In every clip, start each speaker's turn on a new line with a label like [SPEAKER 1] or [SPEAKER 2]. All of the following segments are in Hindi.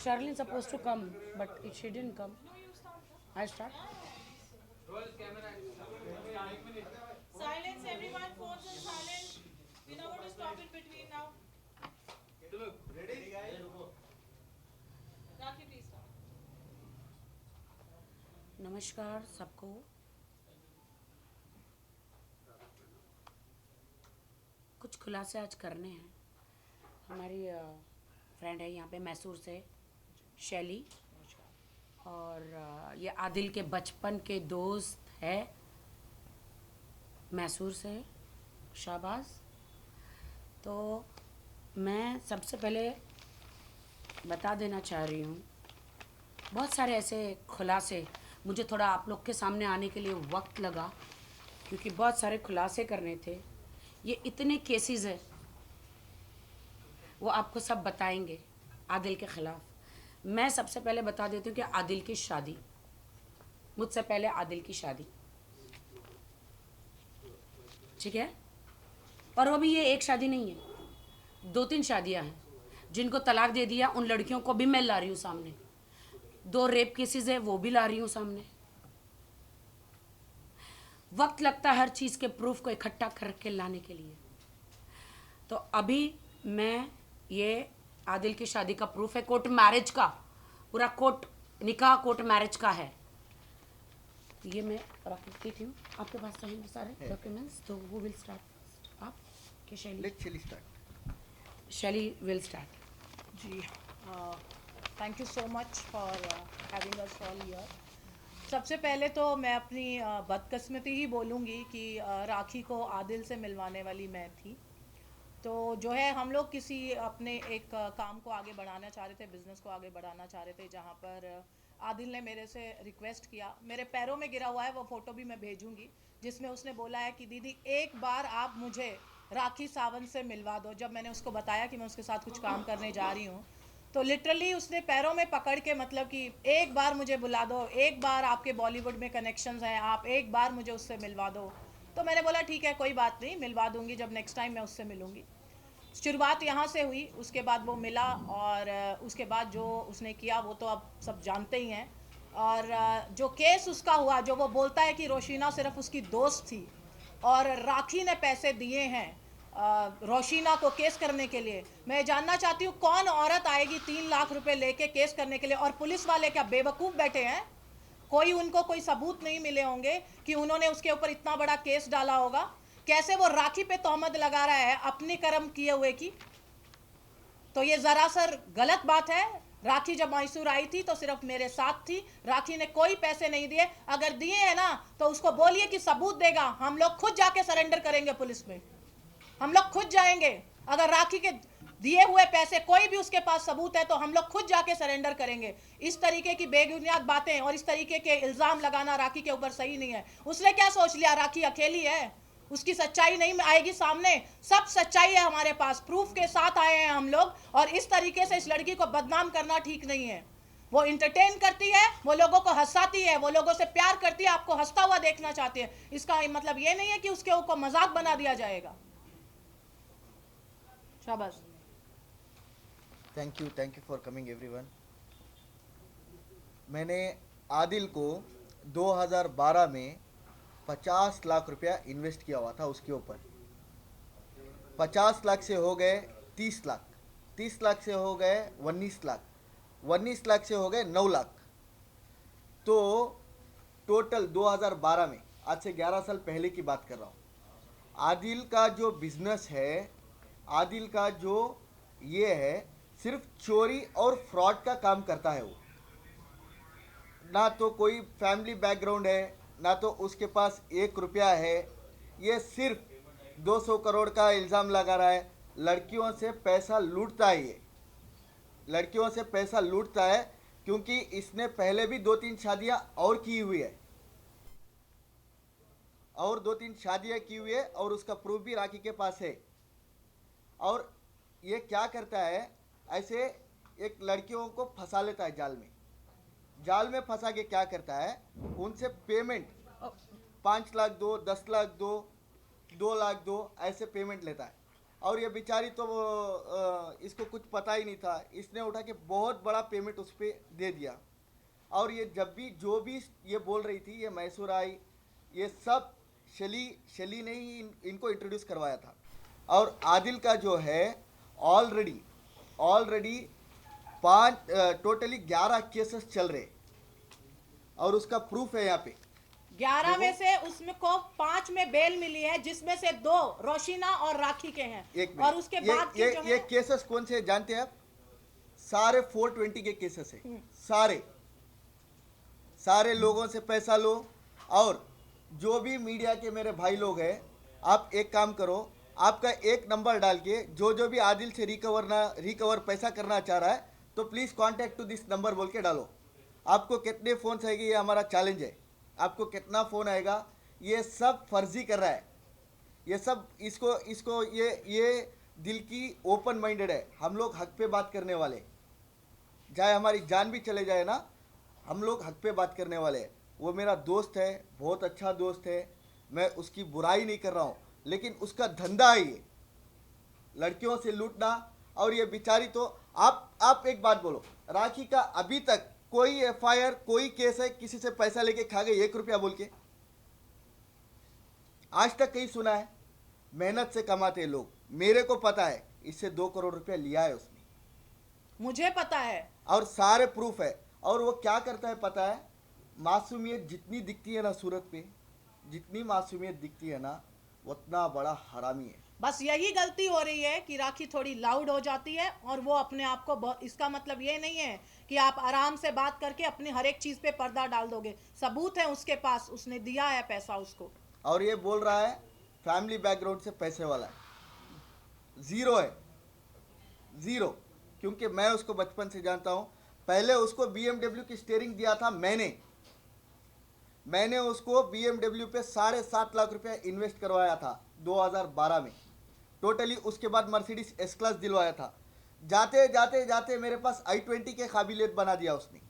[SPEAKER 1] Charlene supposed to come, but she didn't come. I start.
[SPEAKER 2] Silence, everyone. Phones on silent. We're not going to stop it between now. Rakhi, please start.
[SPEAKER 1] नमस्कार सबको। कुछ खुलासे आज करने हैं। हमारी फ्रेंड है यहाँ पे मैसूर से, शैली, और ये आदिल के बचपन के दोस्त है मैसूर से, शाहबाज। तो मैं सबसे पहले बता देना चाह रही हूँ, बहुत सारे ऐसे खुलासे, मुझे थोड़ा आप लोग के सामने आने के लिए वक्त लगा क्योंकि बहुत सारे खुलासे करने थे। ये इतने केसेस है, वो आपको सब बताएंगे आदिल के ख़िलाफ़। मैं सबसे पहले बता देती हूँ कि आदिल की शादी, मुझसे पहले आदिल की शादी, ठीक है। और वो भी ये एक शादी नहीं है, 2-3 शादियाँ हैं। जिनको तलाक दे दिया उन लड़कियों को भी मैं ला रही हूँ सामने। 2 रेप केसेस है, वो भी ला रही हूँ सामने। वक्त लगता है हर चीज़ के प्रूफ को इकट्ठा करके लाने के लिए। तो अभी मैं ये आदिल की शादी का प्रूफ है, कोर्ट मैरिज का, पूरा कोर्ट निकाह कोर्ट मैरिज का है। ये मैं रख देती हूँ, आपके पास रहेंगे सारे डॉक्यूमेंट्स। तो वो विल स्टार्ट आप कि शैली?
[SPEAKER 3] Late Shaili start.
[SPEAKER 1] Shaili will start.
[SPEAKER 2] जी, thank you so much for having us all here. सबसे पहले तो मैं अपनी बदकिस्मती ही बोलूँगी कि राखी को आदिल से मिलवाने वाली मैं थी। तो जो है, हम लोग किसी अपने एक काम को आगे बढ़ाना चाह रहे थे, बिज़नेस को आगे बढ़ाना चाह रहे थे, जहाँ पर आदिल ने मेरे से रिक्वेस्ट किया। मेरे पैरों में गिरा हुआ है, वो फ़ोटो भी मैं भेजूंगी, जिसमें उसने बोला है कि दीदी एक बार आप मुझे राखी सावंत से मिलवा दो। जब मैंने उसको बताया कि मैं उसके साथ कुछ काम करने जा रही हूँ, तो लिटरली उसने पैरों में पकड़ के, मतलब कि एक बार मुझे बुला दो, एक बार, आपके बॉलीवुड में कनेक्शंस हैं, आप एक बार मुझे उससे मिलवा दो। तो मैंने बोला ठीक है, कोई बात नहीं, मिलवा दूंगी जब नेक्स्ट टाइम मैं उससे मिलूंगी। शुरुआत यहाँ से हुई, उसके बाद वो मिला, और उसके बाद जो उसने किया वो तो अब सब जानते ही हैं। और जो केस उसका हुआ, जो वो बोलता है कि रोशीना सिर्फ उसकी दोस्त थी और राखी ने पैसे दिए हैं रोशीना को केस करने के लिए। मैं जानना चाहती हूँ कौन औरत आएगी 3 लाख रुपए लेके केस करने के लिए? और पुलिस वाले क्या बेवकूफ़ बैठे हैं? कोई उनको कोई सबूत नहीं मिले होंगे कि उन्होंने उसके ऊपर इतना बड़ा केस डाला होगा। कैसे वो राखी पे तोहमत लगा रहा है अपने कर्म किए हुए की? तो ये ज़रा सर गलत बात है। राखी जब मैसूर आई थी तो सिर्फ मेरे साथ थी, राखी ने कोई पैसे नहीं दिए। अगर दिए हैं ना तो उसको बोलिए कि सबूत देगा, हम लोग खुद जाके सरेंडर करेंगे पुलिस में, हम लोग खुद जाएंगे। अगर राखी के दिए हुए पैसे कोई भी उसके पास सबूत है तो हम लोग खुद जाके सरेंडर करेंगे। इस तरीके की बेबुनियाद बातें और इस तरीके के इल्ज़ाम लगाना राखी के ऊपर सही नहीं है। उसने क्या सोच लिया राखी अकेली है, उसकी सच्चाई नहीं आएगी सामने? सब सच्चाई है हमारे पास, प्रूफ के साथ आए हैं हम लोग। और इस तरीके से इस लड़की को बदनाम करना ठीक नहीं है। वो इंटरटेन करती है, वो लोगों को हंसाती है, वो लोगों से प्यार करती है, आपको हंसता हुआ देखना चाहती है। इसका मतलब ये नहीं है कि उसके ऊपर मजाक बना दिया जाएगा। शाबाश।
[SPEAKER 3] Thank you for coming everyone. मैंने आदिल को 2012 में 50 लाख रुपया इन्वेस्ट किया हुआ था उसके ऊपर। 50 लाख से हो गए 30 लाख, 30 लाख से हो गए 19 लाख, 19 लाख से हो गए 9 लाख। तो टोटल 2012 में, आज से 11 साल पहले की बात कर रहा हूँ, आदिल का जो बिजनेस है, आदिल का जो ये है, सिर्फ चोरी और फ्रॉड का काम करता है वो। ना तो कोई फैमिली बैकग्राउंड है, ना तो उसके पास 1 रुपया है। ये सिर्फ 200 करोड़ का इल्ज़ाम लगा रहा है। लड़कियों से पैसा लूटता है ये, लड़कियों से पैसा लूटता है, क्योंकि इसने पहले भी 2-3 शादियां और की हुई है, और 2-3 शादियां की हुई है, और उसका प्रूफ भी राखी के पास है। और ये क्या करता है, ऐसे एक लड़कियों को फंसा लेता है जाल में। जाल में फंसा के क्या करता है, उनसे पेमेंट 5 लाख दो, 10 लाख दो, 2 लाख दो, ऐसे पेमेंट लेता है। और ये बेचारी तो इसको कुछ पता ही नहीं था, इसने उठा के बहुत बड़ा पेमेंट उस पर दे दिया। और ये जब भी जो भी ये बोल रही थी, ये मैसूर आई, ये सब शली ने ही इनको इंट्रोड्यूस करवाया था। और आदिल का जो है ऑलरेडी टोटली 11 केसेस चल रहे, और उसका प्रूफ है यहाँ पे।
[SPEAKER 2] 11 में से उसमें को 5 में बेल मिली है, जिसमें से 2 रोशिना और राखी के हैं।
[SPEAKER 3] एक
[SPEAKER 2] और उसके बाद के जो
[SPEAKER 3] ये
[SPEAKER 2] है
[SPEAKER 3] केसेस कौन से जानते हैं आप? सारे 420 के केसेस है। सारे लोगों से पैसा लो। और जो भी मीडिया के मेरे भाई लोग हैं, आप एक काम करो, आपका एक नंबर डाल के जो भी आदिल से रिकवर पैसा करना चाह रहा है, तो please contact to this number बोल के डालो। आपको कितने फोन आएंगे, ये हमारा चैलेंज है। आपको कितना फोन आएगा, ये सब फर्जी कर रहा है, ये सब इसको ये दिल की ओपन माइंडेड है। हम लोग हक पे बात करने वाले, चाहे हमारी जान भी चले जाए ना, हम लोग हक पे बात करने वाले हैं। वो मेरा दोस्त है, बहुत अच्छा दोस्त है, मैं उसकी बुराई नहीं कर रहा हूँ, लेकिन उसका धंधा है ये लड़कियों से लूटना। और ये बेचारी तो आप एक बात बोलो, राखी का अभी तक कोई एफआईआर, कोई केस है किसी से पैसा लेके खा गए 1 रुपया बोल के? आज तक कहीं सुना है? मेहनत से कमाते हैं लोग, मेरे को पता है इससे 2 करोड़ रुपया लिया है उसने,
[SPEAKER 2] मुझे पता है,
[SPEAKER 3] और सारे प्रूफ है। और वो क्या करता है पता है? मासूमियत जितनी दिखती है ना सूरत पे, जितनी मासूमियत दिखती है ना, उतना बड़ा हरामी है।
[SPEAKER 2] बस यही गलती हो रही है कि राखी थोड़ी लाउड हो जाती है, और वो अपने आप को इसका मतलब ये नहीं है कि आप आराम से बात करके अपनी हर एक चीज पे पर्दा डाल दोगे। सबूत है उसके पास, उसने दिया है पैसा उसको।
[SPEAKER 3] और ये बोल रहा है फैमिली बैकग्राउंड से पैसे वाला है। जीरो है, जीरो। क्योंकि मैं उसको बचपन से जानता हूँ। पहले उसको BMW की स्टीयरिंग दिया था मैंने उसको BMW पे 7.5 लाख रुपया इन्वेस्ट करवाया था 2012 में टोटली। उसके बाद मर्सिडीज S क्लास दिलवाया था। जाते जाते जाते मेरे पास i20 के काबिलियत बना दिया उसने।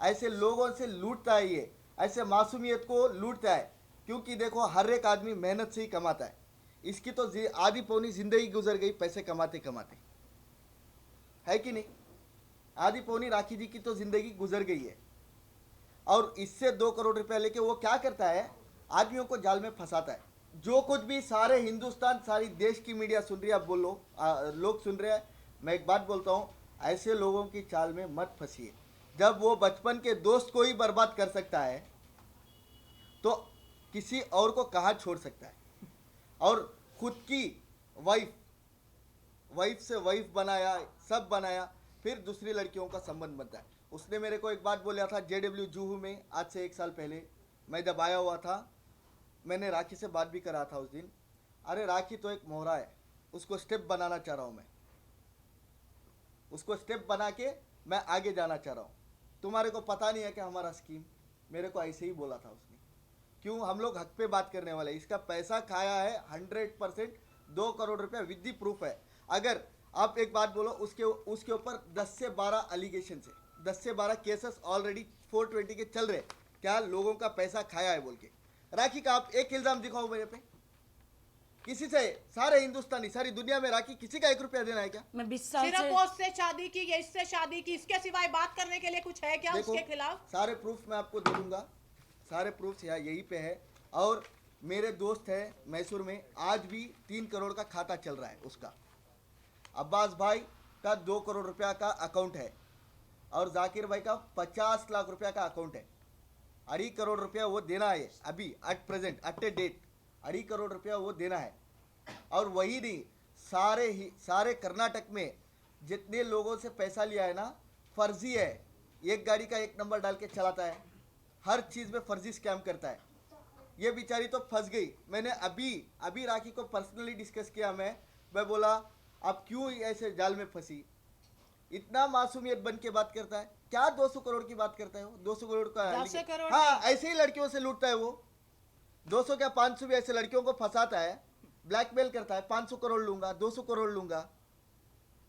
[SPEAKER 3] ऐसे लोगों से लूटता है ये, ऐसे मासूमियत को लूटता है। क्योंकि देखो, हर एक आदमी मेहनत से ही कमाता है। इसकी तो आधी पौनी जिंदगी गुजर गई पैसे कमाते कमाते, है कि नहीं? आधी पौनी राखी जी की तो जिंदगी गुजर गई है। और इससे 2 करोड़ रुपया लेके वो क्या करता है? आदमियों को जाल में फंसाता है। जो कुछ भी सारे हिंदुस्तान, सारी देश की मीडिया सुन रही है, आप बोलो, लोग सुन रहे हैं। मैं एक बात बोलता हूँ, ऐसे लोगों की चाल में मत फंसिए। जब वो बचपन के दोस्त को ही बर्बाद कर सकता है, तो किसी और को कहाँ छोड़ सकता है? और खुद की वाइफ से वाइफ बनाया, सब बनाया, फिर दूसरी लड़कियों का संबंध बनता है। उसने मेरे को एक बात बोला था JW जूहू में, आज से 1 साल पहले मैं जब आया हुआ था, मैंने राखी से बात भी करा था उस दिन। अरे राखी तो एक मोहरा है, उसको स्टेप बनाना चाह रहा हूँ मैं, उसको स्टेप बना के मैं आगे जाना चाह रहा हूँ। तुम्हारे को पता नहीं है कि हमारा स्कीम? मेरे को ऐसे ही बोला था उसने। क्यों? हम लोग हक पे बात करने वाले। इसका पैसा खाया है 100%, 2 करोड़ रुपया विद दी प्रूफ है। अगर आप एक बात बोलो, उसके ऊपर 10 से 12 एलिगेशन है, 10 से 12 केसेस ऑलरेडी 420 के चल रहे। क्या लोगों का पैसा खाया है बोल के? राखी का आप एक इल्जाम दिखाओ मेरे पे, किसी से? सारे हिंदुस्तानी, सारी दुनिया में राखी किसी का 1 रुपया देना है क्या?
[SPEAKER 1] मैं 20 साल
[SPEAKER 2] सिर्फ
[SPEAKER 1] से
[SPEAKER 2] वो उससे शादी की या इससे शादी की, इसके सिवाय बात करने के लिए कुछ है क्या
[SPEAKER 3] देखो,
[SPEAKER 2] उसके खिलाफ?
[SPEAKER 3] सारे प्रूफ मैं आपको दे दूंगा, सारे प्रूफ यहीं पे है। और मेरे दोस्त है मैसूर में, आज भी 3 करोड़ का खाता चल रहा है उसका। अब्बास भाई का 2 करोड़ रुपया का अकाउंट है, और जाकिर भाई का 50 लाख रुपया का अकाउंट है। 2.5 करोड़ रुपया वो देना है अभी, at present, at a date 2.5 crore रुपया वो देना है। और वही नहीं, सारे कर्नाटक में जितने लोगों से पैसा लिया है ना, फर्जी है। एक गाड़ी का 1 नंबर डाल के चलाता है, हर चीज़ में फर्जी स्कैम करता है। ये बेचारी तो फंस गई। मैंने अभी राखी को पर्सनली डिस्कस किया। मैं बोला, आप क्यों ऐसे जाल में फंसी? इतना मासूमियत बन के बात करता है। क्या 200 करोड़ की बात करता है वो? 200 करोड़ का?
[SPEAKER 2] 200 करोड़
[SPEAKER 3] हाँ, ऐसे ही लड़कियों से लूटता है वो। 200 क्या 500 भी ऐसे लड़कियों को फंसाता है, ब्लैकमेल करता है। 500 करोड़ लूंगा, 200 करोड़ लूंगा।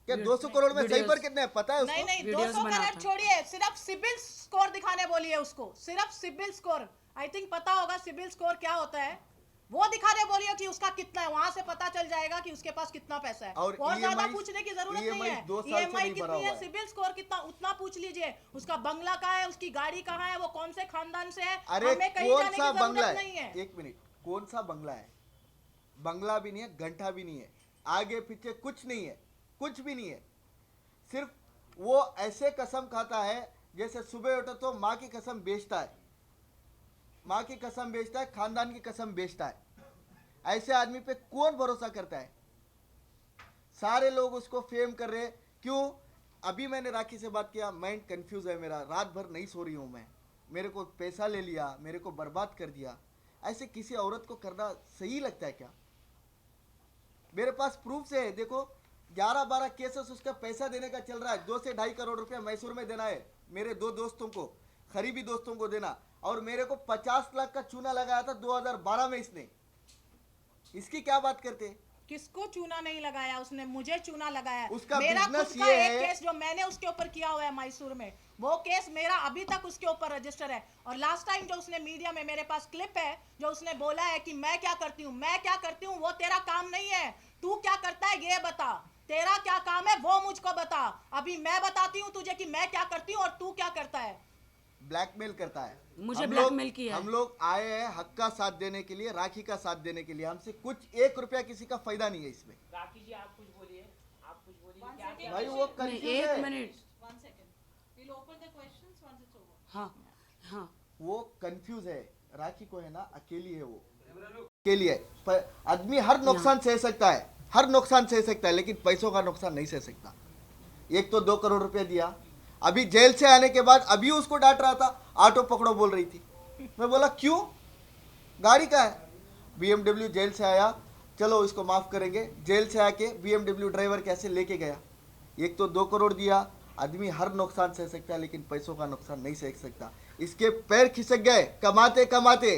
[SPEAKER 3] क्या 200 करोड़ में सही पर कितना है पता है उसको?
[SPEAKER 2] नहीं,
[SPEAKER 1] वीडियोस
[SPEAKER 2] 200
[SPEAKER 1] बनाता
[SPEAKER 2] करोड़ छोड़िए, सिर्फ सिबिल स्कोर दिखाने बोलिए उसको, सिर्फ सिबिल स्कोर। आई थिंक पता होगा सिबिल स्कोर क्या होता है। वो दिखाने बोलिए कि उसका कितना है, वहां से पता चल जाएगा कि उसके पास कितना पैसा है।
[SPEAKER 3] और
[SPEAKER 2] और ज्यादा
[SPEAKER 3] EMI
[SPEAKER 2] पूछने की जरूरत नहीं
[SPEAKER 3] EMI
[SPEAKER 2] है।
[SPEAKER 3] 2 साल से
[SPEAKER 2] ईएमआई
[SPEAKER 3] नहीं भरा
[SPEAKER 2] कितनी है,
[SPEAKER 3] हुआ है।
[SPEAKER 2] सिबिल स्कोर कितना, उतना पूछ लीजिए। उसका बंगला कहाँ है, उसकी गाड़ी कहाँ है, वो कौन से खानदान से है,
[SPEAKER 3] अरे
[SPEAKER 2] हमें कहीं
[SPEAKER 3] कौन
[SPEAKER 2] जाने
[SPEAKER 3] सा
[SPEAKER 2] की
[SPEAKER 3] बंगला
[SPEAKER 2] जरूरत नहीं
[SPEAKER 3] है,
[SPEAKER 2] है।
[SPEAKER 3] एक मिनट, कौन सा बंगला है? बंगला भी नहीं है, घंटा भी नहीं है, आगे पीछे कुछ नहीं है, कुछ भी नहीं है। सिर्फ वो ऐसे कसम खाता है जैसे सुबह उठो तो माँ की कसम बेचता है, माँ की कसम बेचता है, खानदान की कसम बेचता है। ऐसे आदमी पे कौन भरोसा करता है? सारे लोग उसको फेम कर रहे हैं। क्यों? अभी मैंने राखी से बात किया, माइंड कंफ्यूज है मेरा, रात भर नहीं सो रही हूँ मैं। मेरे को पैसा ले लिया, मेरे को बर्बाद कर दिया। ऐसे किसी औरत को करना सही लगता है क्या? मेरे पास प्रूफ से है, देखो 11-12 केसेस उसका पैसा देने का चल रहा है। 2 से 2.5 करोड़ रुपया मैसूर में देना है मेरे 2 दोस्तों को, करीबी दोस्तों को देना। और मेरे को 50 लाख का चूना लगाया था 2012 में इसने। इसकी क्या बात करते?
[SPEAKER 2] किसको चूना नहीं लगाया उसने, मुझे चूना लगाया।
[SPEAKER 3] उसका
[SPEAKER 2] मेरा खुद
[SPEAKER 3] बिजनेस
[SPEAKER 2] का
[SPEAKER 3] ये
[SPEAKER 2] एक
[SPEAKER 3] है।
[SPEAKER 2] केस जो मैंने उसके ऊपर किया हुआ है मैसूर में, वो केस मेरा अभी तक उसके ऊपर रजिस्टर है। और लास्ट टाइम जो उसने मीडिया में, मेरे पास क्लिप है जो उसने बोला है कि मैं क्या करती हूँ, मैं क्या करती हूँ, वो तेरा काम नहीं है। तू क्या करता है ये बता, तेरा क्या काम है वो मुझको बता। अभी मैं बताती हूँ तुझे कि मैं क्या करती हूँ और तू क्या करता है।
[SPEAKER 3] ब्लैकमेल करता है।
[SPEAKER 1] मुझे
[SPEAKER 3] हम
[SPEAKER 1] ब्लैकमेल
[SPEAKER 3] लोग-
[SPEAKER 1] किया है।
[SPEAKER 3] हम लोग आए हैं हक का साथ देने के लिए, राखी का साथ देने के लिए। हमसे कुछ 1 रुपया किसी का फायदा नहीं है इसमें।
[SPEAKER 4] राखी जी आप कुछ बोलिए, आप कुछ बोलिए क्या क्या
[SPEAKER 3] भाई वो
[SPEAKER 1] नहीं,
[SPEAKER 3] कंफ्यूज
[SPEAKER 1] एक
[SPEAKER 3] है,
[SPEAKER 1] minute.
[SPEAKER 5] One second. We'll open the questions once it's over.
[SPEAKER 1] हाँ हाँ,
[SPEAKER 3] वो कंफ्यूज है। राखी को है ना, अकेली है वो, अकेली है। पर आदमी हर नुकसान सह सकता है, हर नुकसान सह सकता है, लेकिन पैसों का नुकसान नहीं सह सकता। एक तो 2 करोड़ रुपए दिया, अभी जेल से आने के बाद अभी उसको डांट रहा था, ऑटो पकड़ो बोल रही थी। मैं बोला क्यों, गाड़ी का है। BMW जेल से आया, चलो इसको माफ करेंगे। जेल से आके BMW ड्राइवर कैसे लेके गया। एक तो 2 करोड़ दिया। आदमी हर नुकसान सह सकता है, लेकिन पैसों का नुकसान नहीं सह सकता। इसके पैर खिसक गए कमाते कमाते,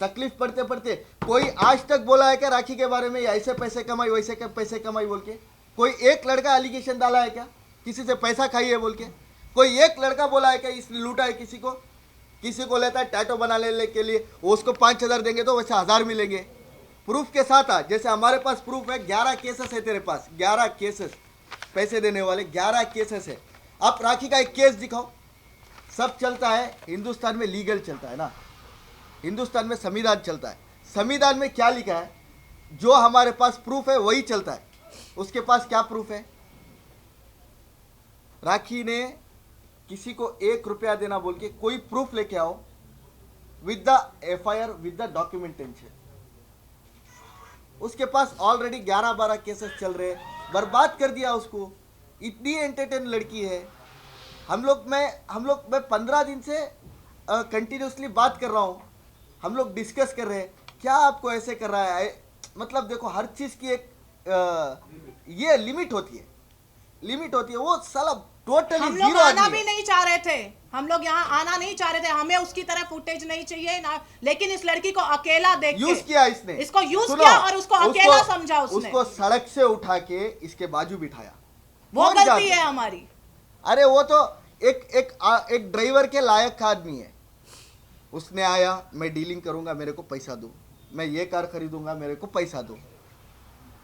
[SPEAKER 3] तकलीफ पड़ते पड़ते। कोई आज तक बोला है क्या राखी के बारे में, ऐसे पैसे कमाई वैसे पैसे कमाई बोल के? कोई एक लड़का एलिगेशन डाला है क्या किसी से पैसा खाई है बोल के? कोई एक लड़का बोला है क्या इसने लूटा है किसी को? किसी को लेता है टैटो बना लेने के लिए, वो उसको 5,000 देंगे तो वैसे 1,000 मिलेंगे। प्रूफ के साथ आ, जैसे हमारे पास प्रूफ है। 11 केसेस है तेरे पास, 11 केसेस, पैसे देने वाले 11 केसेस है। आप राखी का एक केस दिखाओ। सब चलता है हिंदुस्तान में, लीगल चलता है ना, हिंदुस्तान में संविधान चलता है। संविधान में क्या लिखा है, जो हमारे पास प्रूफ है वही चलता है। उसके पास क्या प्रूफ है? राखी ने किसी को 1 रुपया देना बोल के कोई प्रूफ लेके आओ, with the FIR, with the documentation. उसके पास ऑलरेडी 11-12 केसेस चल रहे हैं, बर्बाद कर दिया उसको। इतनी एंटरटेन लड़की है। हम लोग मैं 15 दिन से कंटिन्यूसली बात कर रहा हूँ, हम लोग डिस्कस कर रहे हैं, क्या आपको ऐसे कर रहा है। मतलब देखो, हर चीज़ की एक ये लिमिट होती है, लिमिट होती है। वो साला टोटली
[SPEAKER 2] हम लोग
[SPEAKER 3] जीरो
[SPEAKER 2] आना
[SPEAKER 3] आदमी
[SPEAKER 2] भी
[SPEAKER 3] है।
[SPEAKER 2] नहीं चाह रहे थे, हम लोग यहाँ आना नहीं चाह रहे थे, हमें उसकी तरह फुटेज नहीं चाहिए ना। लेकिन इस लड़की को अकेला देख के,
[SPEAKER 3] यूज किया इसने,
[SPEAKER 2] इसको यूज
[SPEAKER 3] सुनो,
[SPEAKER 2] किया और उसको अकेला समझा उसने।
[SPEAKER 3] उसको सड़क से उठा के इसके बाजू बिठाया।
[SPEAKER 2] वो
[SPEAKER 3] कौन
[SPEAKER 2] गलती
[SPEAKER 3] जानता?
[SPEAKER 2] है हमारी।
[SPEAKER 3] अरे वो तो एक ड्राइवर के लायक का आदमी है। उसने आया, मैं डीलिंग करूंगा, मेरे को पैसा दो, मैं ये कार खरीदूंगा, मेरे को पैसा दो,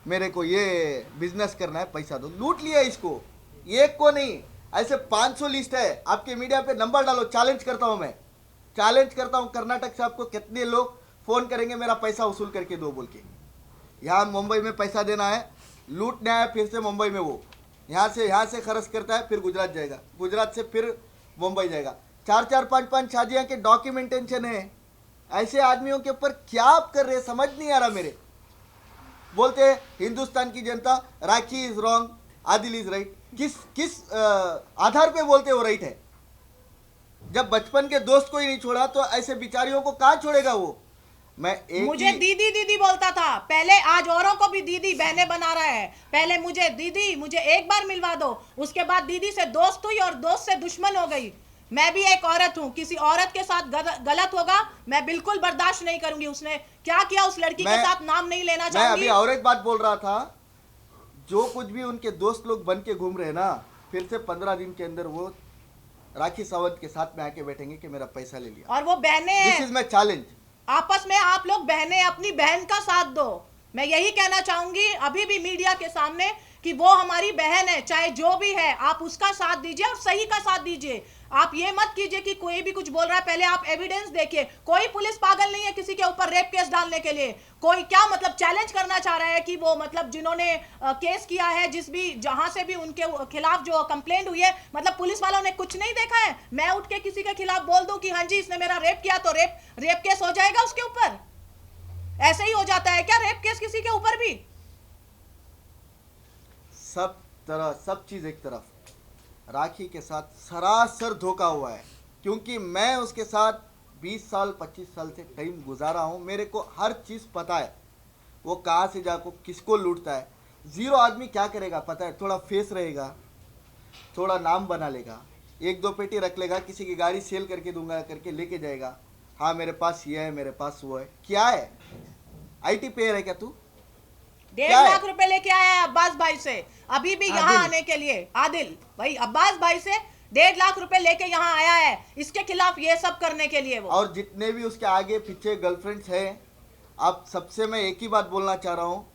[SPEAKER 3] मेरे को ये बिजनेस करना है, पैसा दो। लूट लिया इसको, एक को नहीं, ऐसे 500 लिस्ट है। आपके मीडिया पे नंबर डालो, चैलेंज करता हूं मैं, चैलेंज करता हूं। कर्नाटक से आपको कितने लोग फोन करेंगे मेरा पैसा वसूल करके दो बोल के। यहाँ मुंबई में पैसा देना है, लूटने आया फिर से मुंबई में। वो यहाँ से खर्च करता है, फिर गुजरात जाएगा, गुजरात से फिर मुंबई जाएगा। 4-4, 5-5 शादियाँ के डॉक्यूमेंटेशन है। ऐसे आदमियों के ऊपर क्या आप कर रहे हैं, समझ नहीं आ रहा मेरे। बोलते हैं हिंदुस्तान की जनता, Rakhi is wrong, Adil is right. किस आधार पे बोलते हो राइट है? जब बचपन के दोस्त को ही नहीं छोड़ा तो ऐसे बिचारियों को कहाँ छोड़ेगा वो? मैं एक
[SPEAKER 2] मुझे दीदी दीदी बोलता था पहले, आज औरों को भी दीदी बहने बना रहा है। पहले मुझे दीदी, मुझे एक बार मिलवा दो, उसके बाद दीदी से दोस्त हुई और दोस्त से दुश्मन हो गई। मैं भी एक औरत हूँ, किसी औरत के साथ गलत होगा मैं बिल्कुल बर्दाश्त नहीं करूंगी। उसने क्या किया उस लड़की के साथ नाम नहीं लेना
[SPEAKER 3] मैं
[SPEAKER 2] चाहूंगी।
[SPEAKER 3] अभी और एक बात बोल रहा था, जो कुछ भी उनके दोस्त लोग बन के घूम रहे हैं ना, फिर से 15 दिन के अंदर वो राखी सावंत के साथ में आके बैठेंगे कि मेरा पैसा ले लिया।
[SPEAKER 2] और वो बहने
[SPEAKER 3] दिस इज माई चैलेंज।
[SPEAKER 2] आपस में आप लोग बहनें अपनी बहन का साथ दो। मैं यही कहना चाहूंगी अभी भी मीडिया के सामने कि वो हमारी बहन है, चाहे जो भी है, आप उसका साथ दीजिए और सही का साथ दीजिए। आप ये मत कीजिए कि कोई भी कुछ बोल रहा है, पहले आप एविडेंस देखिए। कोई पुलिस पागल नहीं है किसी के ऊपर रेप केस डालने के लिए। कोई क्या मतलब चैलेंज करना चाह रहा है कि वो मतलब जिन्होंने केस किया है, जिस भी जहां से भी उनके खिलाफ जो कंप्लेंट हुई है, मतलब पुलिस वालों ने कुछ नहीं देखा है। मैं उठ के किसी के खिलाफ बोल दूं कि हाँ जी इसने मेरा रेप किया तो रेप केस हो जाएगा उसके ऊपर? ऐसे ही हो जाता है क्या रेप केस किसी के ऊपर भी?
[SPEAKER 3] सब चीज एक तरफ, राखी के साथ सरासर धोखा हुआ है। क्योंकि मैं उसके साथ 20 साल 25 साल से टाइम गुजारा हूँ, मेरे को हर चीज़ पता है वो कहाँ से जाको किसको लूटता है। जीरो आदमी क्या करेगा पता है, थोड़ा फेस रहेगा, थोड़ा नाम बना लेगा, 1-2 पेटी रख लेगा, किसी की गाड़ी सेल करके दूंगा करके लेके जाएगा। हाँ मेरे पास ये है, मेरे पास वो है। क्या है, IT पेयर है क्या तू?
[SPEAKER 2] 1.5 लाख रुपए लेके आया है अब्बास भाई से अभी भी यहाँ आने के लिए। आदिल भाई अब्बास भाई से 1.5 लाख रुपए लेके यहाँ आया है इसके खिलाफ ये सब करने के लिए। वो
[SPEAKER 3] और जितने भी उसके आगे पीछे गर्लफ्रेंड्स हैं, आप सबसे मैं एक ही बात बोलना चाह रहा हूँ,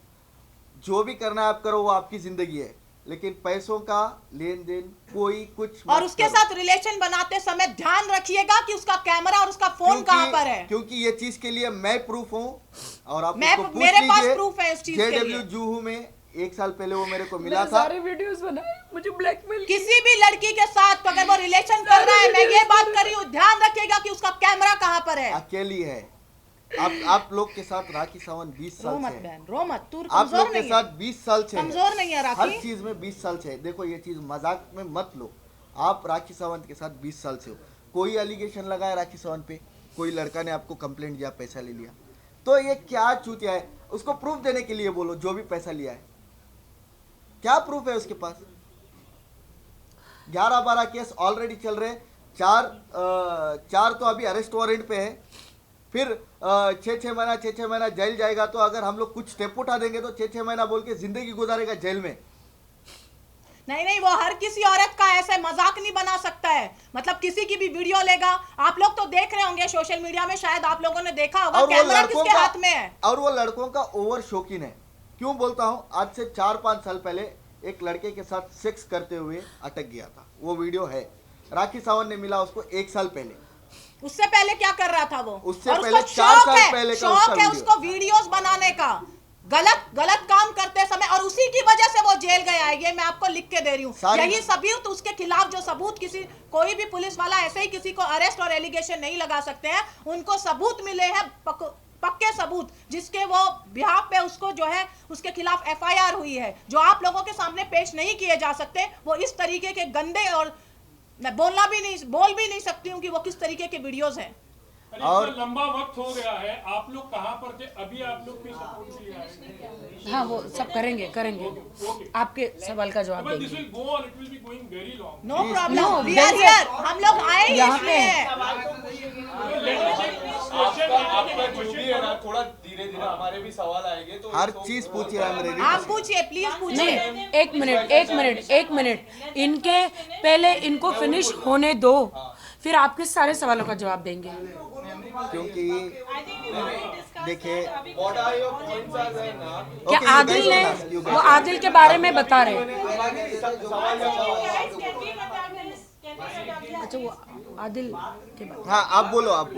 [SPEAKER 3] जो भी करना है आप करो, वो आपकी जिंदगी है, लेकिन पैसों का लेन देन कोई कुछ
[SPEAKER 2] और उसके साथ रिलेशन बनाते समय ध्यान रखिएगा कि उसका कैमरा और उसका फोन कहाँ पर है,
[SPEAKER 3] क्योंकि ये चीज के लिए मैं प्रूफ हूँ। और आप
[SPEAKER 2] मेरे पास प्रूफ है इस चीज के लिए।
[SPEAKER 3] JW जूहू में 1 साल पहले वो मेरे को मिला था,
[SPEAKER 1] सारे वीडियोस बनाए, मुझे ब्लैकमेल।
[SPEAKER 2] किसी भी लड़की के साथ अगर वो रिलेशन कर रहा है, मैं ये बात कर रही हूँ, ध्यान रखिएगा कि उसका कैमरा कहाँ पर है।
[SPEAKER 3] अकेली है। आप लोग के साथ राखी सावंत 20 साल से है।
[SPEAKER 2] रो मत, तू
[SPEAKER 3] आप
[SPEAKER 2] कमजोर
[SPEAKER 3] लोग के
[SPEAKER 2] नहीं
[SPEAKER 3] साथ
[SPEAKER 2] है,
[SPEAKER 3] 20 साल से
[SPEAKER 2] कमजोर नहीं है
[SPEAKER 3] हर
[SPEAKER 2] राखी।
[SPEAKER 3] चीज में 20 साल से है। देखो ये चीज मजाक में मत लो, आप राखी सावंत के साथ 20 साल से हो। कोई एलिगेशन लगाया राखी सावंत पे, कोई लड़का ने आपको कंप्लेंट दिया, पैसा ले लिया, तो ये क्या चूतिया है? उसको प्रूफ देने के लिए बोलो, जो भी पैसा लिया है क्या प्रूफ है उसके पास? 11-12 केस ऑलरेडी चल रहे, 4 तो अभी अरेस्ट वारंट पे है, फिर 6-6 महीना जेल जाएगा। तो अगर हम लोग कुछ स्टेप उठा देंगे तो 6-6 महीना बोल के जिंदगी गुजारेगा जेल में।
[SPEAKER 2] नहीं, वो हर किसी औरत का ऐसे मजाक नहीं बना सकता है। मतलब किसी की भी वीडियो लेगा, आप लोग तो देख रहे होंगे सोशल मीडिया में, शायद आप लोगों ने देखा होगा, कैमरा किसके हाथ में है।
[SPEAKER 3] और वो लड़कों का ओवर शौकीन है। क्यों बोलता हूँ, आज से 4-5 साल पहले एक लड़के के साथ सेक्स करते हुए अटक गया था, वो वीडियो है। राखी सावंत ने मिला उसको 1 साल पहले।
[SPEAKER 2] उससे पहले क्या कर रहा था वो?
[SPEAKER 3] उससे
[SPEAKER 2] और
[SPEAKER 3] पहले
[SPEAKER 2] उसको
[SPEAKER 3] 4 साल
[SPEAKER 2] शौक
[SPEAKER 3] पहले
[SPEAKER 2] है,
[SPEAKER 3] का
[SPEAKER 2] शौक है उसको वीडियोस बनाने का, गलत काम करते समय, और उसी की वजह से वो जेल गया है। ये मैं आपको लिख के दे रही हूँ। यही सबूत उसके खिलाफ, जो सबूत किसी कोई भी पुलिस वाला ऐसे ही किसी को अरेस्ट और एलिगेशन नहीं लगा सकते हैं। उनको सबूत मिले हैं, पक्के सबूत, जिसके वो बिहाफ पे उसको जो है उसके खिलाफ FIR हुई है, जो आप लोगों के सामने पेश नहीं किए जा सकते। वो इस तरीके के गंदे, और मैं बोल भी नहीं सकती हूँ कि वो किस तरीके के वीडियोस हैं।
[SPEAKER 6] और लंबा वक्त हो गया है, आप लोग कहाँ पर थे? अभी आप लोग की सपोर्ट के लिए आए हैं।
[SPEAKER 1] हाँ वो सब करेंगे आपके सवाल का जवाब देंगे।
[SPEAKER 6] This will go on, it will be going very long.
[SPEAKER 2] No problem, we are here. हम लोग आए ही
[SPEAKER 1] यहाँ
[SPEAKER 2] इसलिए हैं।
[SPEAKER 7] आपका जो भी है ना, थोड़ा धीरे धीरे हमारे भी सवाल आएंगे तो
[SPEAKER 3] हर चीज पूछिए,
[SPEAKER 2] आप पूछिए, प्लीज पूछिए।
[SPEAKER 1] नहीं, एक मिनट, इनके पहले इनको फिनिश होने दो, फिर आपके सारे सवालों का जवाब देंगे।
[SPEAKER 3] क्योंकि देखिए
[SPEAKER 1] क्या आदिल ने, वो आदिल के बारे में बता रहे हैं। अच्छा वो आदिल के बारे में।
[SPEAKER 3] हाँ आप बोलो आप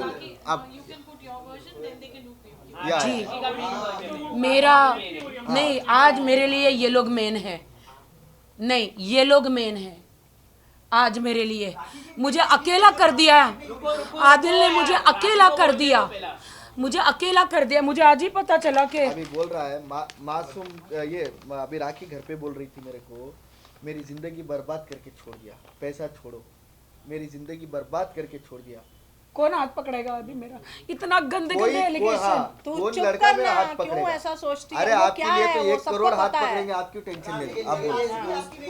[SPEAKER 5] You can put your version, then they can loop you.
[SPEAKER 3] या
[SPEAKER 1] जी, मेरा नहीं, आज मेरे लिए ये लोग मेन है, नहीं ये लोग मेन है आज मेरे लिए। मुझे अकेला कर दिया, आदिल ने मुझे अकेला कर दिया, मुझे आज ही पता चला कि
[SPEAKER 3] अभी बोल रहा है मासूम, ये अभी राखी घर पे बोल रही थी मेरे को, मेरी जिंदगी बर्बाद करके छोड़ दिया, पैसा छोड़ो, मेरी जिंदगी बर्बाद करके छोड़ दिया।
[SPEAKER 1] कौन हाथ पकड़ेगा अभी मेरा? इतना गंदे
[SPEAKER 3] कोई
[SPEAKER 1] एलिगेशन।
[SPEAKER 3] हाँ,
[SPEAKER 2] तू
[SPEAKER 3] कौन
[SPEAKER 2] चुप
[SPEAKER 3] लड़का मेरा
[SPEAKER 2] करना,
[SPEAKER 3] हाथ
[SPEAKER 2] क्यों
[SPEAKER 3] पकड़ेगा?
[SPEAKER 2] ऐसा सोचती है?
[SPEAKER 3] अरे
[SPEAKER 2] वो
[SPEAKER 3] आपके
[SPEAKER 2] क्या
[SPEAKER 3] लिए
[SPEAKER 2] है,
[SPEAKER 3] तो
[SPEAKER 2] वो
[SPEAKER 3] 1
[SPEAKER 2] सबको
[SPEAKER 3] करोड़ हाथ
[SPEAKER 2] पता है।
[SPEAKER 3] पकड़ेंगे, आप क्यों टेंशन ले रहे हो? आप बोलो।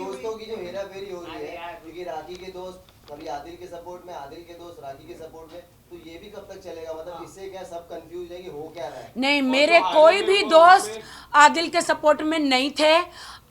[SPEAKER 8] दोस्तों की जो हेराफेरी हो रही है, क्योंकि राखी के दोस्त कभी आदिल के सपोर्ट में, आदिल के दोस्त राखी के सपोर्ट में, तो ये भी कब तक चलेगा? मतलब इससे क्या सब कंफ्यूज है कि हो क्या रहा है?
[SPEAKER 1] नहीं, मेरे कोई भी दोस्त आदिल के सपोर्ट में नहीं थे।